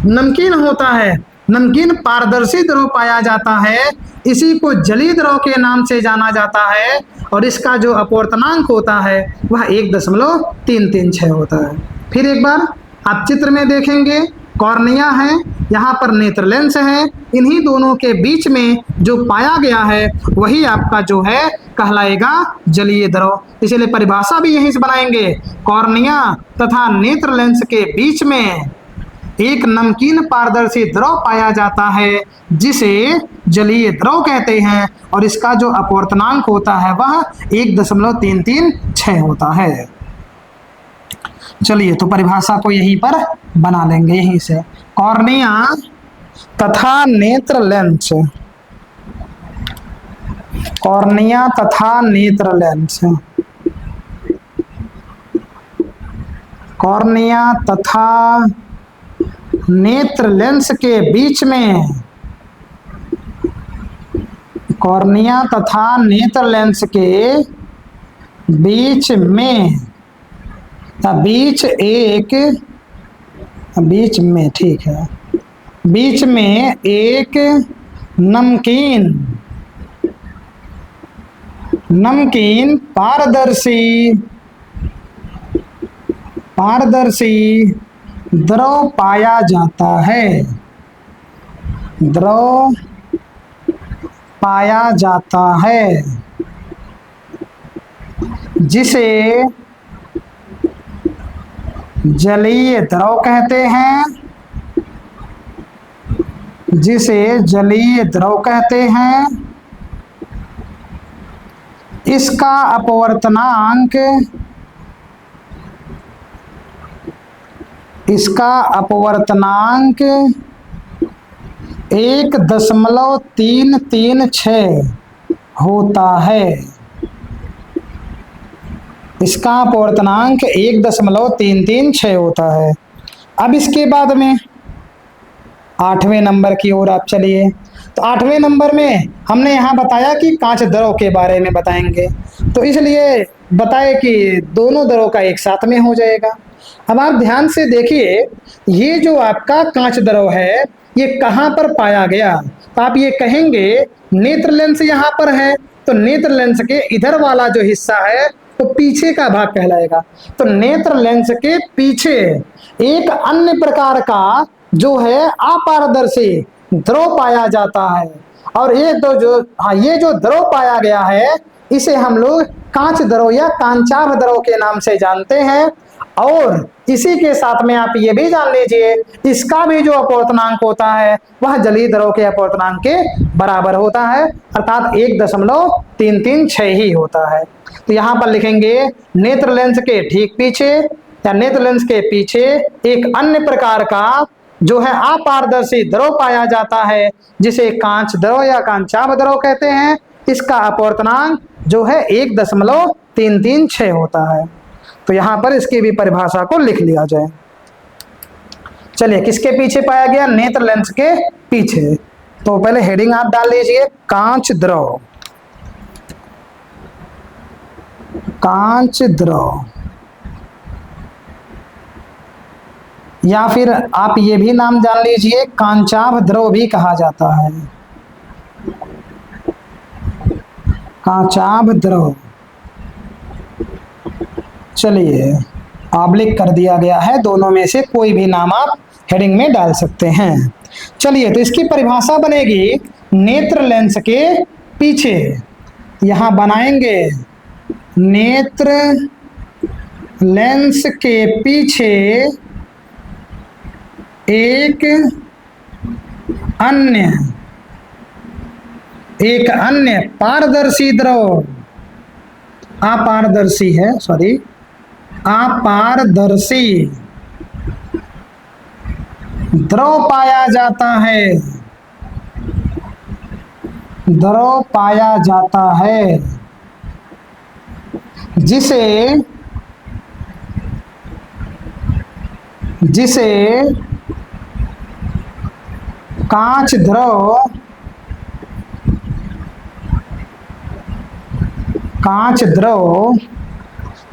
नमकीन होता है, नमकीन पारदर्शी द्रव पाया जाता है, इसी को जलीय द्रव के नाम से जाना जाता है, और इसका जो अपवर्तनांक होता है वह 1.336 होता है। फिर एक बार आप चित्र में देखेंगे, कॉर्निया है, यहाँ पर नेत्र लेंस है, इन्हीं दोनों के बीच में जो पाया गया है वही आपका जो है कहलाएगा जलीय द्रव। इसलिए परिभाषा भी यहीं से बनाएंगे, कॉर्निया तथा नेत्र लेंस के बीच में एक नमकीन पारदर्शी द्रव पाया जाता है जिसे जलीय द्रव कहते हैं, और इसका जो अपवर्तनांक होता है वह 1.336 होता है। चलिए, तो परिभाषा को यहीं पर बना लेंगे, यहीं से कॉर्निया तथा नेत्र लेंस, कॉर्निया तथा नेत्र लेंस, कॉर्निया तथा नेत्र लेंस के बीच में, कॉर्निया तथा नेत्र लेंस के बीच में, बीच में ठीक है, बीच में एक नमकीन पारदर्शी द्रव पाया जाता है, द्रव पाया जाता है, जिसे जलीय द्रव कहते हैं, जिसे जलीय द्रव कहते हैं। इसका अपवर्तनांक, इसका अपवर्तनांक 1.336 होता है, इसका अपवर्तनांक 1.336 होता है। अब इसके बाद में 8वें नंबर की ओर आप चलिए। तो 8वें नंबर में हमने यहाँ बताया कि कांच द्रव के बारे में बताएंगे, तो इसलिए बताए कि दोनों द्रव का एक साथ में हो जाएगा। अब आप ध्यान से देखिए, ये जो आपका कांच द्रव है ये कहाँ पर पाया गया? तो आप ये कहेंगे नेत्र लेंस यहाँ पर है, तो नेत्र लेंस के इधर वाला जो हिस्सा है तो पीछे का भाग कहलाएगा। तो नेत्र लेंस के पीछे एक अन्य प्रकार का जो है अपारदर्शी द्रव पाया जाता है, और ये ये जो द्रव पाया गया है इसे हम लोग कांच द्रव या कांचाभ द्रव के नाम से जानते हैं। और इसी के साथ में आप ये भी जान लीजिए इसका भी जो अपवर्तनांक होता है वह जलीय द्रव के अपवर्तनांक के बराबर होता है, अर्थात 1.336 ही होता है। तो यहाँ पर लिखेंगे नेत्र लेंस के ठीक पीछे या नेत्र लेंस के पीछे एक अन्य प्रकार का जो है अपारदर्शी द्रव पाया जाता है जिसे कांच द्रव या कांचाभ द्रव कहते हैं। इसका अपवर्तनांक जो है 1.336 होता है। तो यहां पर इसकी भी परिभाषा को लिख लिया जाए। चलिए, किसके पीछे पाया गया? नेत्र लेंस के पीछे। तो पहले हेडिंग आप डाल लीजिए कांच द्रव, कांच द्रव, या फिर आप ये भी नाम जान लीजिए कांचाभ द्रव भी कहा जाता है, कांचाभ द्रव। चलिए, ऑब्लिक कर दिया गया है, दोनों में से कोई भी नाम आप हेडिंग में डाल सकते हैं। चलिए, तो इसकी परिभाषा बनेगी नेत्र लेंस के पीछे, यहां बनाएंगे नेत्र लेंस के पीछे एक अन्य पारदर्शी द्रव, अपारदर्शी है, सॉरी, अपारदर्शी द्रव पाया जाता है, द्रव पाया जाता है जिसे कांच द्रव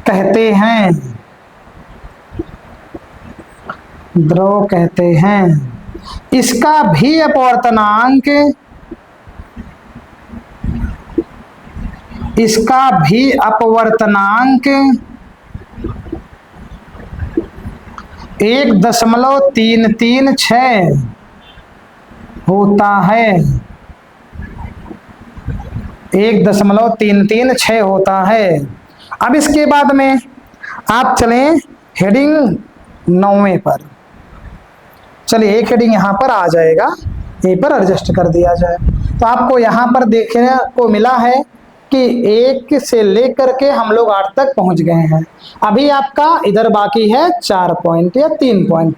कहते हैं, द्रव कहते हैं। इसका भी अपवर्तनांक 1.336 होता है, 1.336 होता है। अब इसके बाद में आप चलें हेडिंग 9वें पर। चलिए, एक हेडिंग यहाँ पर आ जाएगा, यहीं पर एडजस्ट कर दिया जाए। तो आपको यहाँ पर देखने को मिला है कि 1 से लेकर के हम लोग 8 तक पहुंच गए हैं। अभी आपका इधर बाकी है 4 पॉइंट या 3 पॉइंट।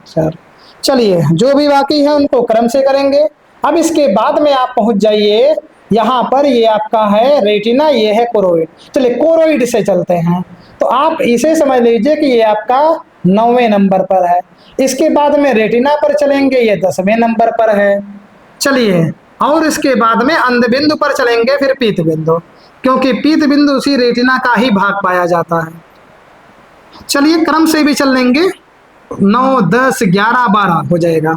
चलिए, जो भी बाकी है उनको क्रम से करेंगे। अब इसके बाद में आप पहुंच जाइए यहाँ पर, ये आपका है रेटिना, ये है कोरोइड। चलिए, कोरोइड से चलते हैं। तो आप इसे समझ लीजिए कि ये आपका 9वें नंबर पर है। इसके बाद में रेटिना पर चलेंगे, ये 10वें नंबर पर है। चलिए, और इसके बाद में अंधबिंदु पर चलेंगे, फिर पीत बिंदु, क्योंकि पीत बिंदु उसी रेटिना का ही भाग पाया जाता है। चलिए, क्रम से भी चल लेंगे, 9, 10, 11, 12 हो जाएगा।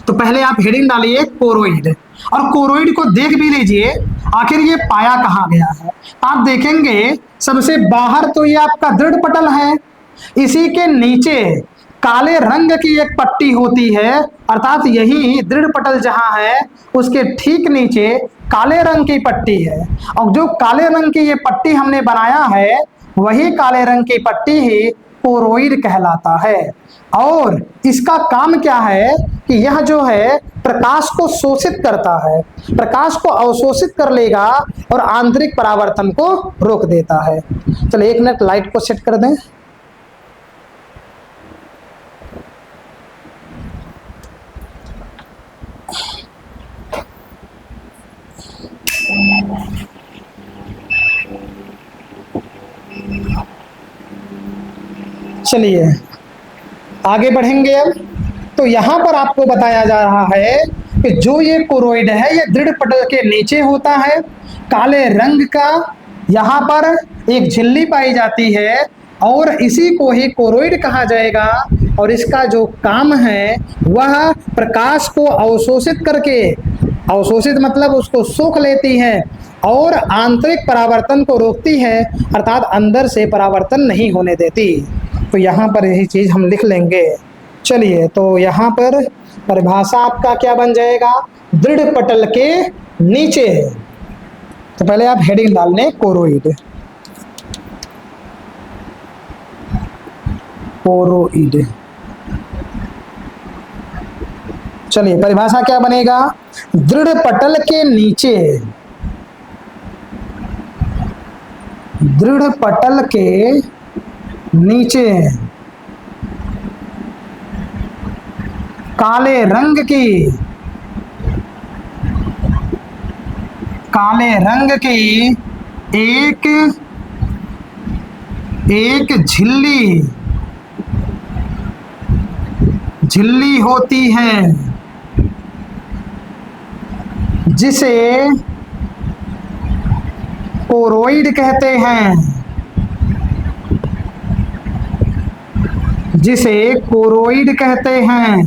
तो पहले आप हेडिंग डालिए कोरोइड, और कोरोइड को देख भी लीजिए आखिर ये पाया कहाँ गया है। आप देखेंगे सबसे बाहर तो ये आपका दृढ़ पटल है, इसी के नीचे काले रंग की एक पट्टी होती है, अर्थात यही दृढ़ पटल जहां है उसके ठीक नीचे काले रंग की पट्टी है। और जो काले रंग की ये पट्टी हमने बनाया है वही काले रंग की पट्टी ही कोरोइड कहलाता है। और इसका काम क्या है कि यह जो है प्रकाश को शोषित करता है, प्रकाश को अवशोषित कर लेगा और आंतरिक परावर्तन को रोक देता है। चलिए, 1 मिनट लाइट को सेट कर दें। चलिए, आगे बढ़ेंगे। अब तो यहां पर आपको बताया जा रहा है कि जो ये कोरोइड है ये दृढ़ पटल के नीचे होता है, काले रंग का यहाँ पर एक झिल्ली पाई जाती है, और इसी को ही कोरोइड कहा जाएगा। और इसका जो काम है वह प्रकाश को अवशोषित करके, अवशोषित मतलब उसको सोख लेती है और आंतरिक परावर्तन को रोकती है, अर्थात अंदर से परावर्तन नहीं होने देती। तो यहाँ पर यही चीज हम लिख लेंगे। चलिए, तो यहाँ पर परिभाषा आपका क्या बन जाएगा, दृढ़ पटल के नीचे। तो पहले आप हेडिंग डाल लें कोरोइड, कोरोइड। चलिए, परिभाषा क्या बनेगा, दृढ़ पटल के नीचे, दृढ़ पटल के नीचे काले रंग की, काले रंग की एक झिल्ली, झिल्ली होती है जिसे कोरोइड कहते हैं, जिसे कोरोइड कहते हैं,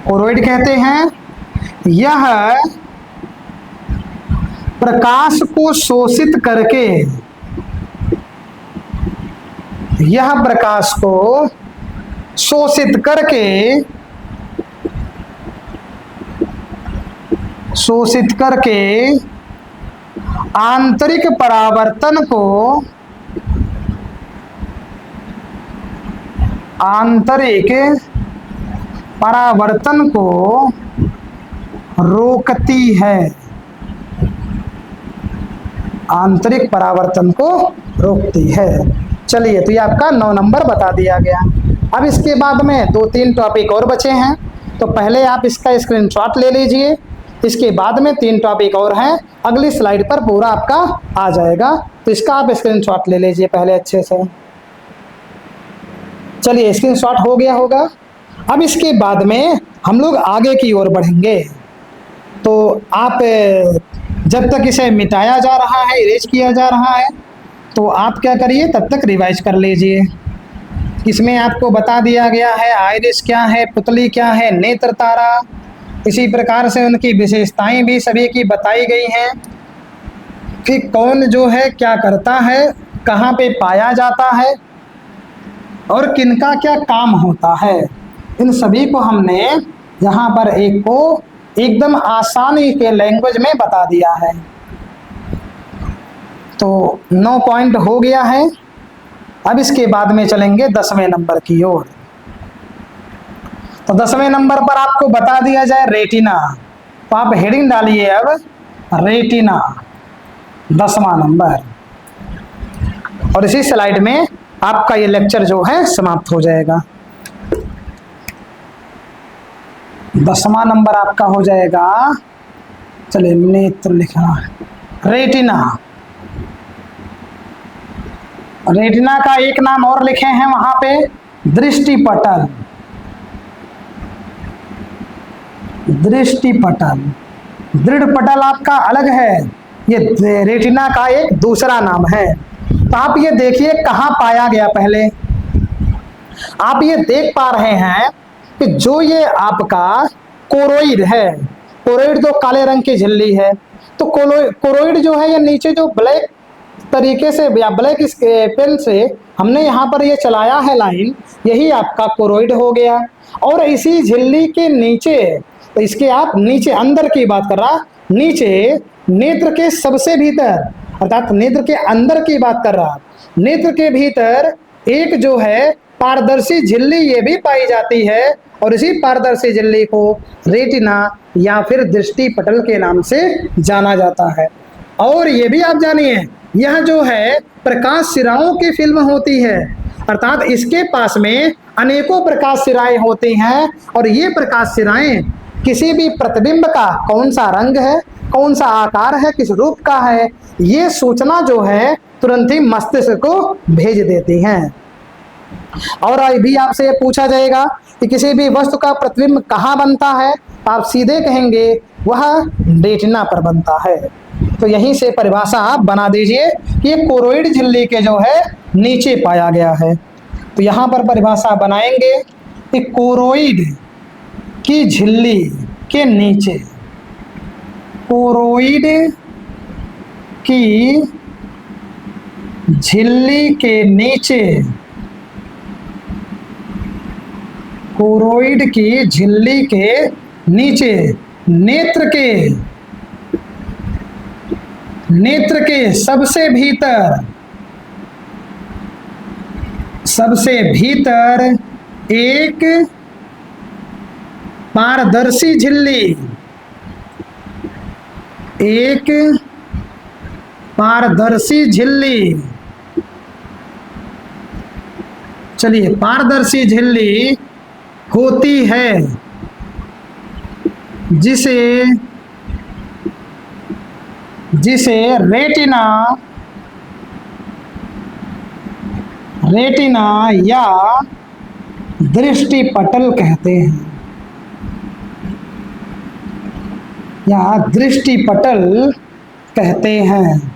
कोरोइड कहते हैं। यह प्रकाश को शोषित करके, यह प्रकाश को शोषित करके, शोषित करके आंतरिक परावर्तन को, आंतरिक परावर्तन को रोकती है, आंतरिक परावर्तन को रोकती है। चलिए, तो ये आपका 9 नंबर बता दिया गया। अब इसके बाद में 2-3 टॉपिक और बचे हैं, तो पहले आप इसका स्क्रीनशॉट ले लीजिए। इसके बाद में 3 टॉपिक और हैं, अगली स्लाइड पर पूरा आपका आ जाएगा, तो इसका आप स्क्रीनशॉट ले लीजिए पहले अच्छे से। चलिए, स्क्रीनशॉट हो गया होगा। अब इसके बाद में हम लोग आगे की ओर बढ़ेंगे, तो आप जब तक इसे मिटाया जा रहा है, इरेज किया जा रहा है, तो आप क्या करिए, तब तक रिवाइज कर लीजिए। इसमें आपको बता दिया गया है आइरिस क्या है, पुतली क्या है, नेत्र तारा, इसी प्रकार से उनकी विशेषताएं भी सभी की बताई गई हैं कि कौन जो है क्या करता है, कहाँ पे पाया जाता है और किनका क्या काम होता है। इन सभी को हमने यहाँ पर एक को एकदम आसानी के लैंग्वेज में बता दिया है। तो 9 पॉइंट हो गया है। अब इसके बाद में चलेंगे 10वें नंबर की ओर। तो 10वें नंबर पर आपको बता दिया जाए रेटिना, तो आप हेडिंग डालिए अब रेटिना, 10वां नंबर, और इसी स्लाइड में आपका ये लेक्चर जो है समाप्त हो जाएगा। 10वां नंबर आपका हो जाएगा, चलिए नेत्र लिखना है, रेटिना। रेटिना का एक नाम और लिखे हैं वहां पे, दृष्टि पटल, दृष्टि पटल। दृढ़ पटल आपका अलग है, ये रेटिना का एक दूसरा नाम है। तो आप ये देखिए कहाँ पाया गया। पहले आप ये देख पा रहे हैं कि जो ये आपका कोरोइड है, कोरोइड तो काले रंग की झिल्ली है, तो कोरोइड जो है ये नीचे जो ब्लैक तरीके से या ब्लैक पेन से हमने यहाँ पर ये चलाया है लाइन, यही आपका कोरोइड हो गया। और इसी झिल्ली के नीचे, तो इसके आप नीचे अंदर की बात कर रहा, नीचे नेत्र के सबसे भीतर, अर्थात नेत्र के अंदर की बात कर रहा, नेत्र के भीतर एक जो है पारदर्शी झिल्ली ये भी पाई जाती है, और इसी पारदर्शी झिल्ली को रेटिना या फिर दृष्टि पटल के नाम से जाना जाता है। और ये भी आप जानिए, यह जो है प्रकाश सिराओं की फिल्म होती है, अर्थात इसके पास में अनेकों प्रकाश सिराएं होती हैं, और ये प्रकाश सिराएं किसी भी प्रतिबिंब का कौन सा रंग है, कौन सा आकार है, किस रूप का है, ये सूचना जो है तुरंत ही मस्तिष्क को भेज देती हैं। और अभी आपसे ये पूछा जाएगा कि किसी भी वस्तु का प्रतिबिंब कहाँ बनता है, तो आप सीधे कहेंगे वह रेटिना पर बनता है। तो यहीं से परिभाषा आप बना दीजिए कि ये कोरोइड झिल्ली के जो है नीचे पाया गया है। तो यहाँ पर परिभाषा बनाएंगे कि कोरोइड की झिल्ली के नीचे, कोरोइड की झिल्ली के नीचे, कोरोइड की झिल्ली के नीचे नेत्र के सबसे भीतर एक पारदर्शी झिल्ली, एक पारदर्शी झिल्ली, चलिए पारदर्शी झिल्ली होती है, जिसे रेटिना या दृष्टिपटल कहते हैं, या दृष्टिपटल कहते हैं।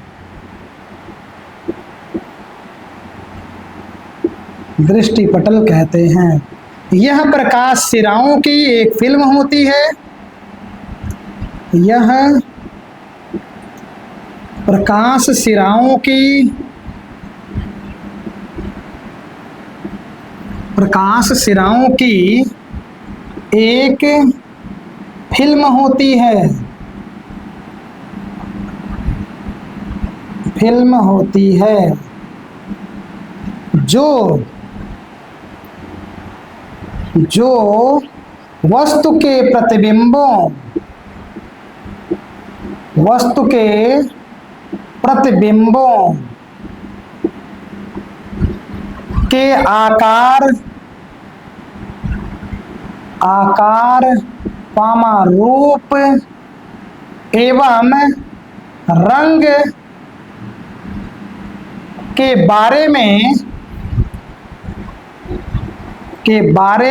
दृष्टिपटल कहते हैं। यह प्रकाश सिराओं की एक फिल्म होती है। यह प्रकाश सिराओं की एक फिल्म होती है, जो वस्तु के प्रतिबिंबों के आकार रूप एवं रंग के बारे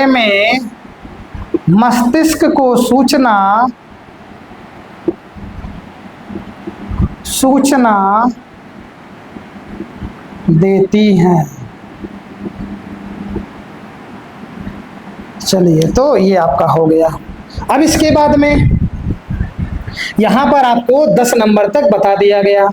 में मस्तिष्क को सूचना देती हैं। चलिए, तो ये आपका हो गया। अब इसके बाद में यहाँ पर आपको 10 नंबर तक बता दिया गया।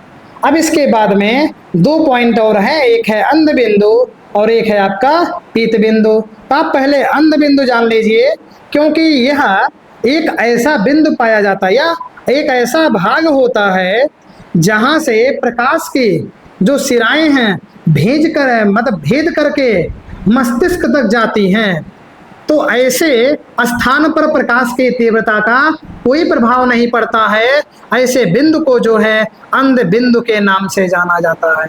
अब इसके बाद में 2 पॉइंट और हैं, एक है अंध बिंदु और एक है आपका पीत बिंदु। तो आप पहले अंध बिंदु जान लीजिए, क्योंकि यह एक ऐसा बिंदु पाया जाता है या एक ऐसा भाग होता है जहां से प्रकाश की जो सिराएं हैं भेद करके मस्तिष्क तक जाती हैं। तो ऐसे स्थान पर प्रकाश की तीव्रता का कोई प्रभाव नहीं पड़ता है। ऐसे बिंदु को जो है अंध बिंदु के नाम से जाना जाता है।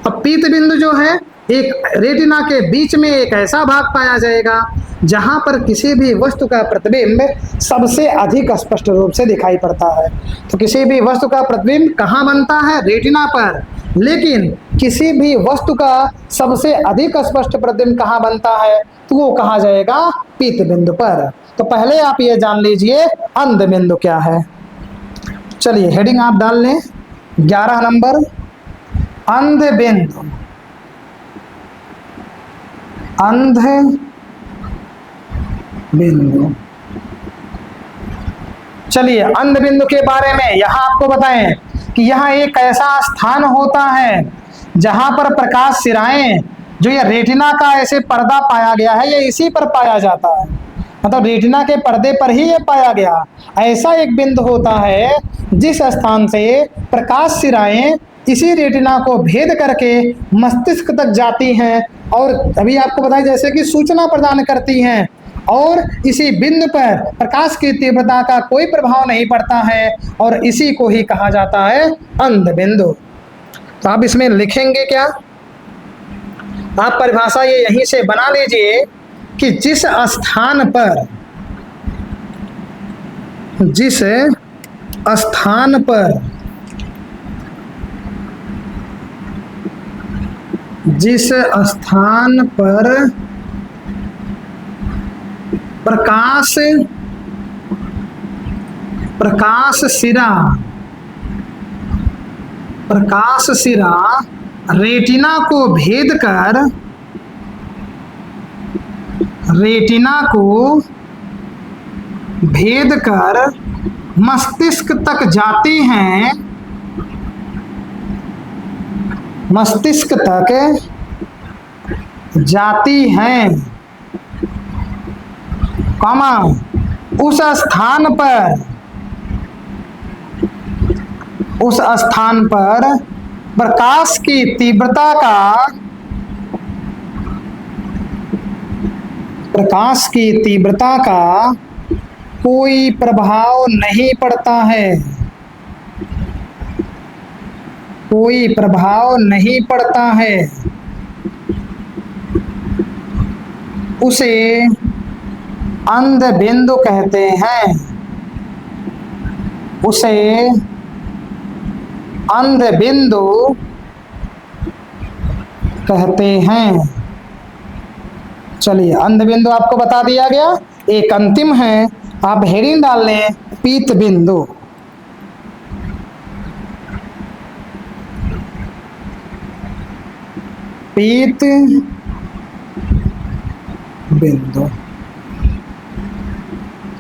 अब पीत बिंदु जो है, एक रेटिना के बीच में एक ऐसा भाग पाया जाएगा जहां पर किसी भी वस्तु का प्रतिबिंब सबसे अधिक स्पष्ट रूप से दिखाई पड़ता है। तो किसी भी वस्तु का प्रतिबिंब कहाँ बनता है? रेटिना पर। लेकिन किसी भी वस्तु का सबसे अधिक स्पष्ट प्रतिबिंब कहाँ बनता है? तो वो कहा जाएगा पीत बिंदु पर। तो पहले आप ये जान लीजिए अंध बिंदु क्या है। चलिए हेडिंग आप डाल लें 11 नंबर, अंध बिंदु। अंध बिंदु। चलिए अंध बिंदु के बारे में यहाँ आपको बताएं कि यह एक ऐसा स्थान होता है जहां पर प्रकाश सिराएं, जो ये रेटिना का ऐसे पर्दा पाया गया है, ये इसी पर पाया जाता है, मतलब रेटिना के पर्दे पर ही ये पाया गया। ऐसा एक बिंदु होता है जिस स्थान से प्रकाश सिराएं इसी रेटिना को भेद करके मस्तिष्क तक जाती हैं और अभी आपको बताया जैसे कि सूचना प्रदान करती हैं, और इसी बिंदु पर प्रकाश की तीव्रता का कोई प्रभाव नहीं पड़ता है, और इसी को ही कहा जाता है अंध बिंदु। तो आप इसमें लिखेंगे क्या? आप परिभाषा ये यहीं से बना लीजिए कि जिस स्थान पर प्रकाश सिरा रेटिना को भेद कर मस्तिष्क तक जाती हैं, मस्तिष्क तक जाती हैं, कॉमा उस स्थान पर प्रकाश की तीव्रता का कोई प्रभाव नहीं पड़ता है, कोई प्रभाव नहीं पड़ता है। उसे अंध बिंदु कहते हैं, उसे अंध बिंदु कहते हैं। चलिए, अंध बिंदु आपको बता दिया गया। एक अंतिम है, आप हेडिंग डाल लें पीत बिंदु। पीत बिंदु।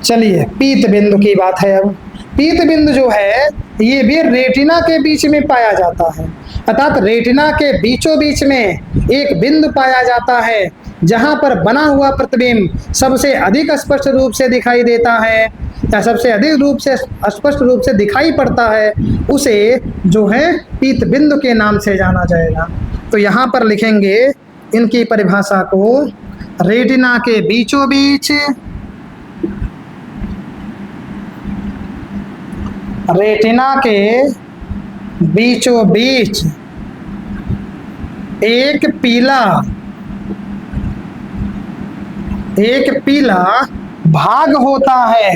चलिए, पीत बिंदु की बात है। अब पीत बिंदु जो है ये भी रेटिना के बीच में पाया जाता है, अर्थात रेटिना के बीचों बीच में एक बिंदु पाया जाता है जहां पर बना हुआ प्रतिबिंब सबसे अधिक स्पष्ट रूप से दिखाई देता है या सबसे अधिक रूप से स्पष्ट रूप से दिखाई पड़ता है, उसे जो है पीत बिंदु के नाम से जाना जाएगा। तो यहाँ पर लिखेंगे इनकी परिभाषा को, रेटिना के बीचों बीच, रेटिना के बीचों बीच एक पीला भाग होता है,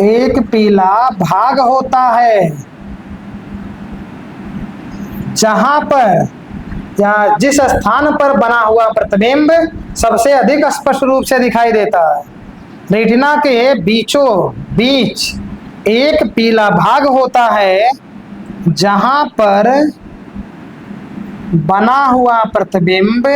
एक पीला भाग होता है जहां पर या जिस स्थान पर बना हुआ प्रतिबिंब सबसे अधिक स्पष्ट रूप से दिखाई देता है। रेटिना के बीचों बीच एक पीला भाग होता है जहां पर बना हुआ प्रतिबिंब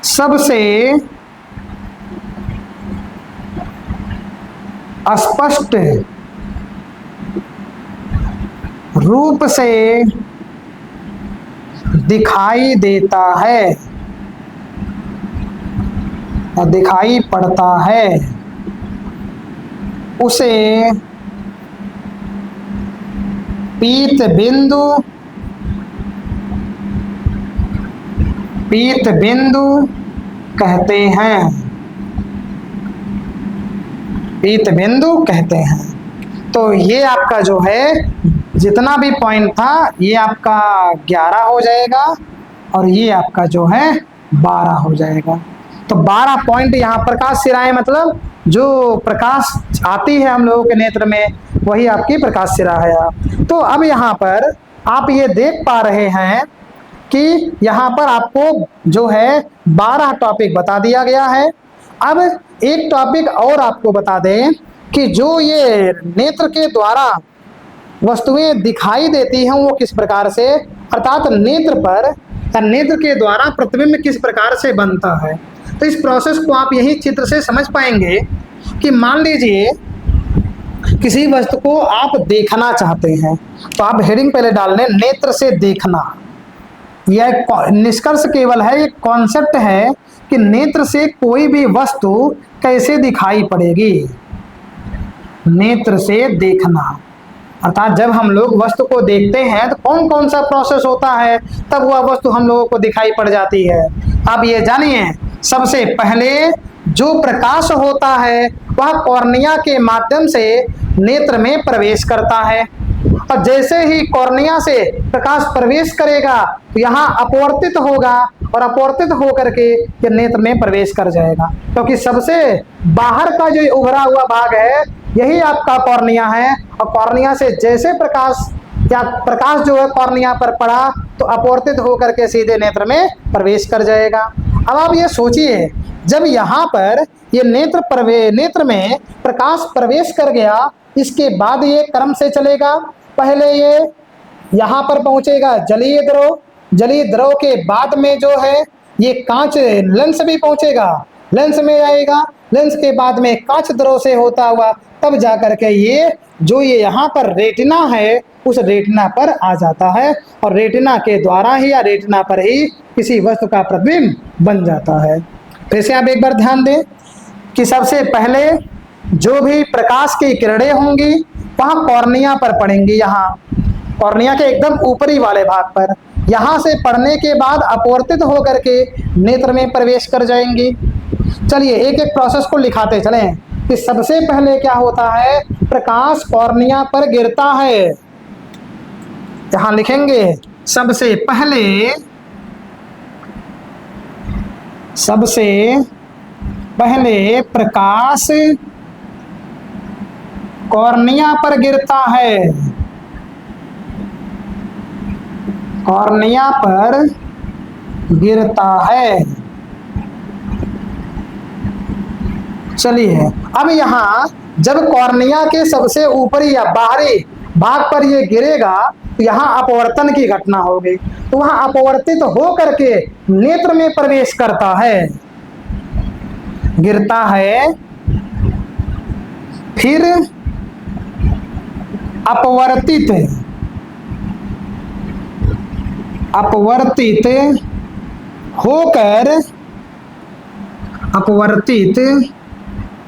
सबसे स्पष्ट रूप से दिखाई देता है और दिखाई पड़ता है, उसे पीत बिंदु कहते हैं, पीत बिंदु कहते हैं। तो ये आपका जो है जितना भी पॉइंट था ये आपका 11 हो जाएगा और ये आपका जो है 12 हो जाएगा। तो 12 पॉइंट यहाँ प्रकाश सिराएं, मतलब जो प्रकाश आती है हम लोगों के नेत्र में वही आपकी प्रकाश सिरा है। तो अब यहाँ पर आप ये देख पा रहे हैं कि यहाँ पर आपको जो है 12 टॉपिक बता दिया गया है। अब एक टॉपिक और आपको बता दें कि जो ये नेत्र के द्वारा वस्तुएं दिखाई देती हैं वो किस प्रकार से, अर्थात नेत्र पर या नेत्र के द्वारा प्रतिबिंब किस प्रकार से बनता है। तो इस प्रोसेस को आप यही चित्र से समझ पाएंगे कि मान लीजिए किसी वस्तु को आप देखना चाहते हैं तो आप हेडिंग पहले डाल लें नेत्र से देखना। यह निष्कर्ष केवल है, एक कॉन्सेप्ट है कि नेत्र से कोई भी वस्तु कैसे दिखाई पड़ेगी। नेत्र से देखना अर्थात जब हम लोग वस्तु को देखते हैं तो कौन कौन सा प्रोसेस होता है तब वह वस्तु हम लोगों को दिखाई पड़ जाती है। अब ये जानिए, सबसे पहले जो प्रकाश होता है वह कॉर्निया के माध्यम से नेत्र में प्रवेश करता है और जैसे ही कॉर्निया से प्रकाश प्रवेश करेगा तो यहाँ अपवर्तित होगा और अपवर्तित होकर के ये नेत्र में प्रवेश कर जाएगा, क्योंकि सबसे बाहर का जो उभरा हुआ भाग है यही आपका कॉर्निया है और कॉर्निया से जैसे प्रकाश जो है कॉर्निया पर पड़ा तो अपवर्तित होकर के सीधे नेत्र में प्रवेश कर जाएगा। अब आप ये सोचिए जब यहाँ पर ये नेत्र में प्रकाश प्रवेश कर गया, इसके बाद ये क्रम से चलेगा। पहले ये यहाँ पर पहुंचेगा जलीय द्रव, जलीय द्रव के बाद में जो है ये कांच लेंस भी पहुंचेगा, लेंस में आएगा, लेंस के बाद में कांच द्रव से होता हुआ तब जाकर के ये जो ये यहाँ पर रेटिना है उस रेटिना पर आ जाता है, और रेटिना के द्वारा ही या रेटिना पर ही किसी वस्तु का प्रतिबिंब बन जाता है। फिर से आप एक बार ध्यान दें कि सबसे पहले जो भी प्रकाश की किरणें होंगी वहां कॉर्निया पर पड़ेंगी, यहाँ कॉर्निया के एकदम ऊपरी वाले भाग पर, यहाँ से पड़ने के बाद अपवर्तित होकर के नेत्र में प्रवेश कर जाएंगी। चलिए एक एक प्रोसेस को लिखाते चलें कि सबसे पहले क्या होता है, प्रकाश कॉर्निया पर गिरता है। यहां लिखेंगे सबसे पहले प्रकाश कॉर्निया पर गिरता है, कॉर्निया पर गिरता है। चलिए अब यहाँ जब कॉर्निया के सबसे ऊपरी या बाहरी भाग पर ये गिरेगा तो यहाँ अपवर्तन की घटना होगी, तो वहां अपवर्तित हो करके नेत्र में प्रवेश करता है, गिरता है, फिर अपवर्तित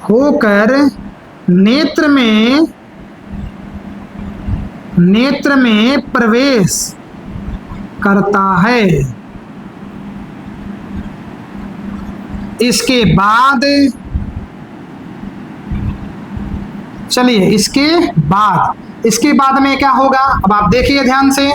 होकर नेत्र में प्रवेश करता है। इसके बाद चलिए इसके बाद में क्या होगा, अब आप देखिए ध्यान से,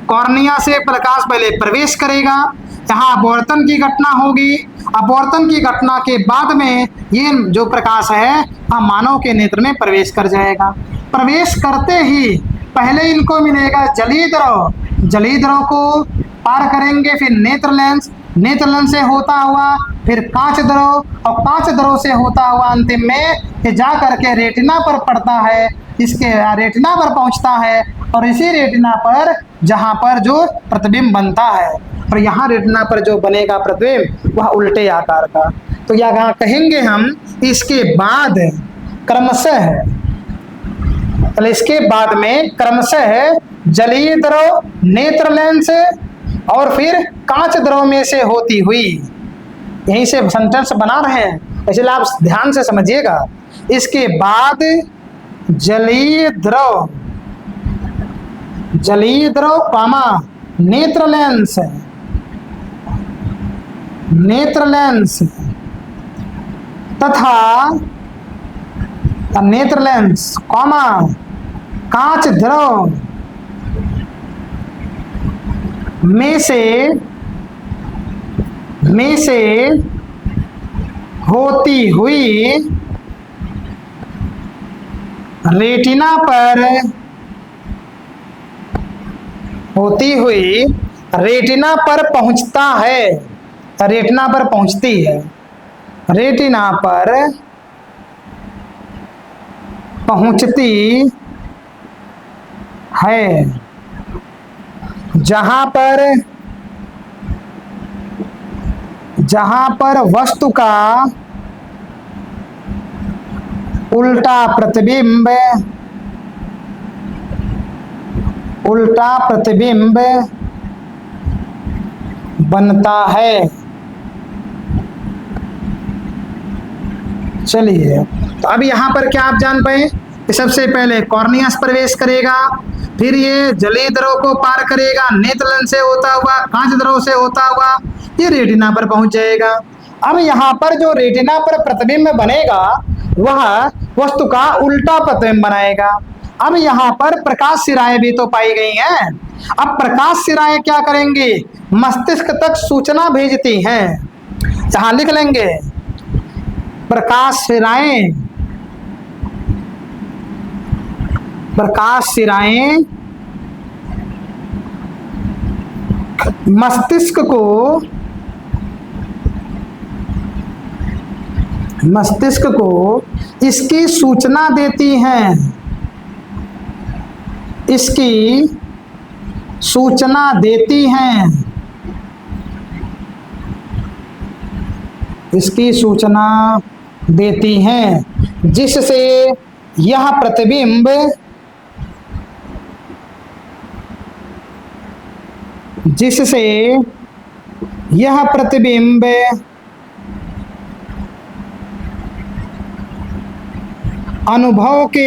कॉर्निया से प्रकाश पहले प्रवेश करेगा, यहाँ अपवर्तन की घटना होगी, अपवर्तन की घटना के बाद में ये जो प्रकाश है मानव के नेत्र में प्रवेश कर जाएगा। प्रवेश करते ही पहले इनको मिलेगा जलीय द्रव, जलीय द्रव को पार करेंगे, फिर नेत्र लेंस, नेत्र लेंस से होता हुआ फिर कांच द्रव, और कांच द्रव से होता हुआ अंतिम में ये जा करके रेटिना पर पड़ता है, इसके रेटिना पर पहुंचता है, और इसी रेटिना पर जहां पर जो प्रतिबिंब बनता है, और यहाँ रेटिना पर जो बनेगा प्रतिबिंब वह उल्टे आकार का। तो यहाँ कहेंगे हम इसके बाद क्रमशः, इसके बाद में क्रमशः जलीय द्रव, नेत्र लेंस और फिर कांच द्रव में से होती हुई, यहीं से सेंटेंस बना रहे हैं इसलिए आप ध्यान से समझिएगा। इसके बाद जलीय द्रव कामा नेत्र लेंस तथा नेत्र लेंस कॉमा कांच द्रव में से होती हुई रेटिना पर पहुंचता है, रेटिना पर पहुंचती है, रेटिना पर पहुंचती है, जहां पर वस्तु का उल्टा प्रतिबिंब बनता है। चलिए तो अब यहाँ पर क्या आप जान पाए कि सबसे पहले कॉर्निया से प्रवेश करेगा, फिर ये जलीय द्रव को पार करेगा, नेत्र लेंस से होता हुआ, कांच द्रव से होता हुआ ये रेटिना पर पहुंच जाएगा। अब यहाँ पर जो रेटिना पर प्रतिबिंब बनेगा वह वस्तु का उल्टा प्रतिबिंब बनाएगा। अब यहाँ पर प्रकाश सिराएं भी तो पाई गई हैं। अब प्रकाश सिराएं क्या करेंगी, मस्तिष्क तक सूचना भेजती हैं। यहाँ लिख लेंगे प्रकाश सिराएं मस्तिष्क को इसकी सूचना देती हैं, इसकी सूचना देती हैं, इसकी सूचना देती हैं, जिससे यह प्रतिबिंब अनुभव के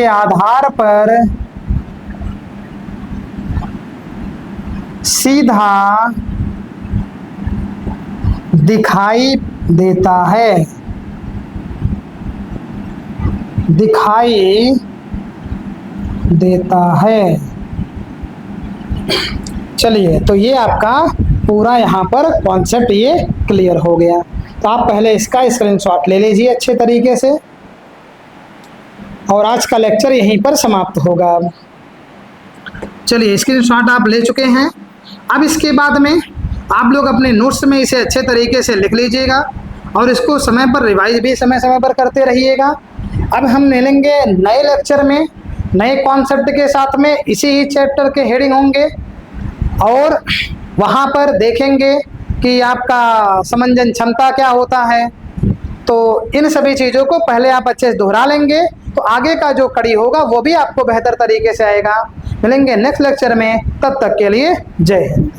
आधार पर सीधा दिखाई देता है, दिखाई देता है। चलिए, तो ये आपका पूरा यहाँ पर कॉन्सेप्ट ये क्लियर हो गया। तो आप पहले इसका स्क्रीनशॉट ले लीजिए अच्छे तरीके से, और आज का लेक्चर यहीं पर समाप्त होगा। चलिए, स्क्रीनशॉट आप ले चुके हैं। अब इसके बाद में आप लोग अपने नोट्स में इसे अच्छे तरीके से लिख लीजिएगा और इसको समय पर रिवाइज भी समय समय पर करते रहिएगा। अब हम मिलेंगे नए लेक्चर में नए कॉन्सेप्ट के साथ में, इसी ही चैप्टर के हेडिंग होंगे, और वहाँ पर देखेंगे कि आपका समंजन क्षमता क्या होता है। तो इन सभी चीज़ों को पहले आप अच्छे से दोहरा लेंगे तो आगे का जो कड़ी होगा वो भी आपको बेहतर तरीके से आएगा। मिलेंगे नेक्स्ट लेक्चर में, तब तक के लिए जय हिंद।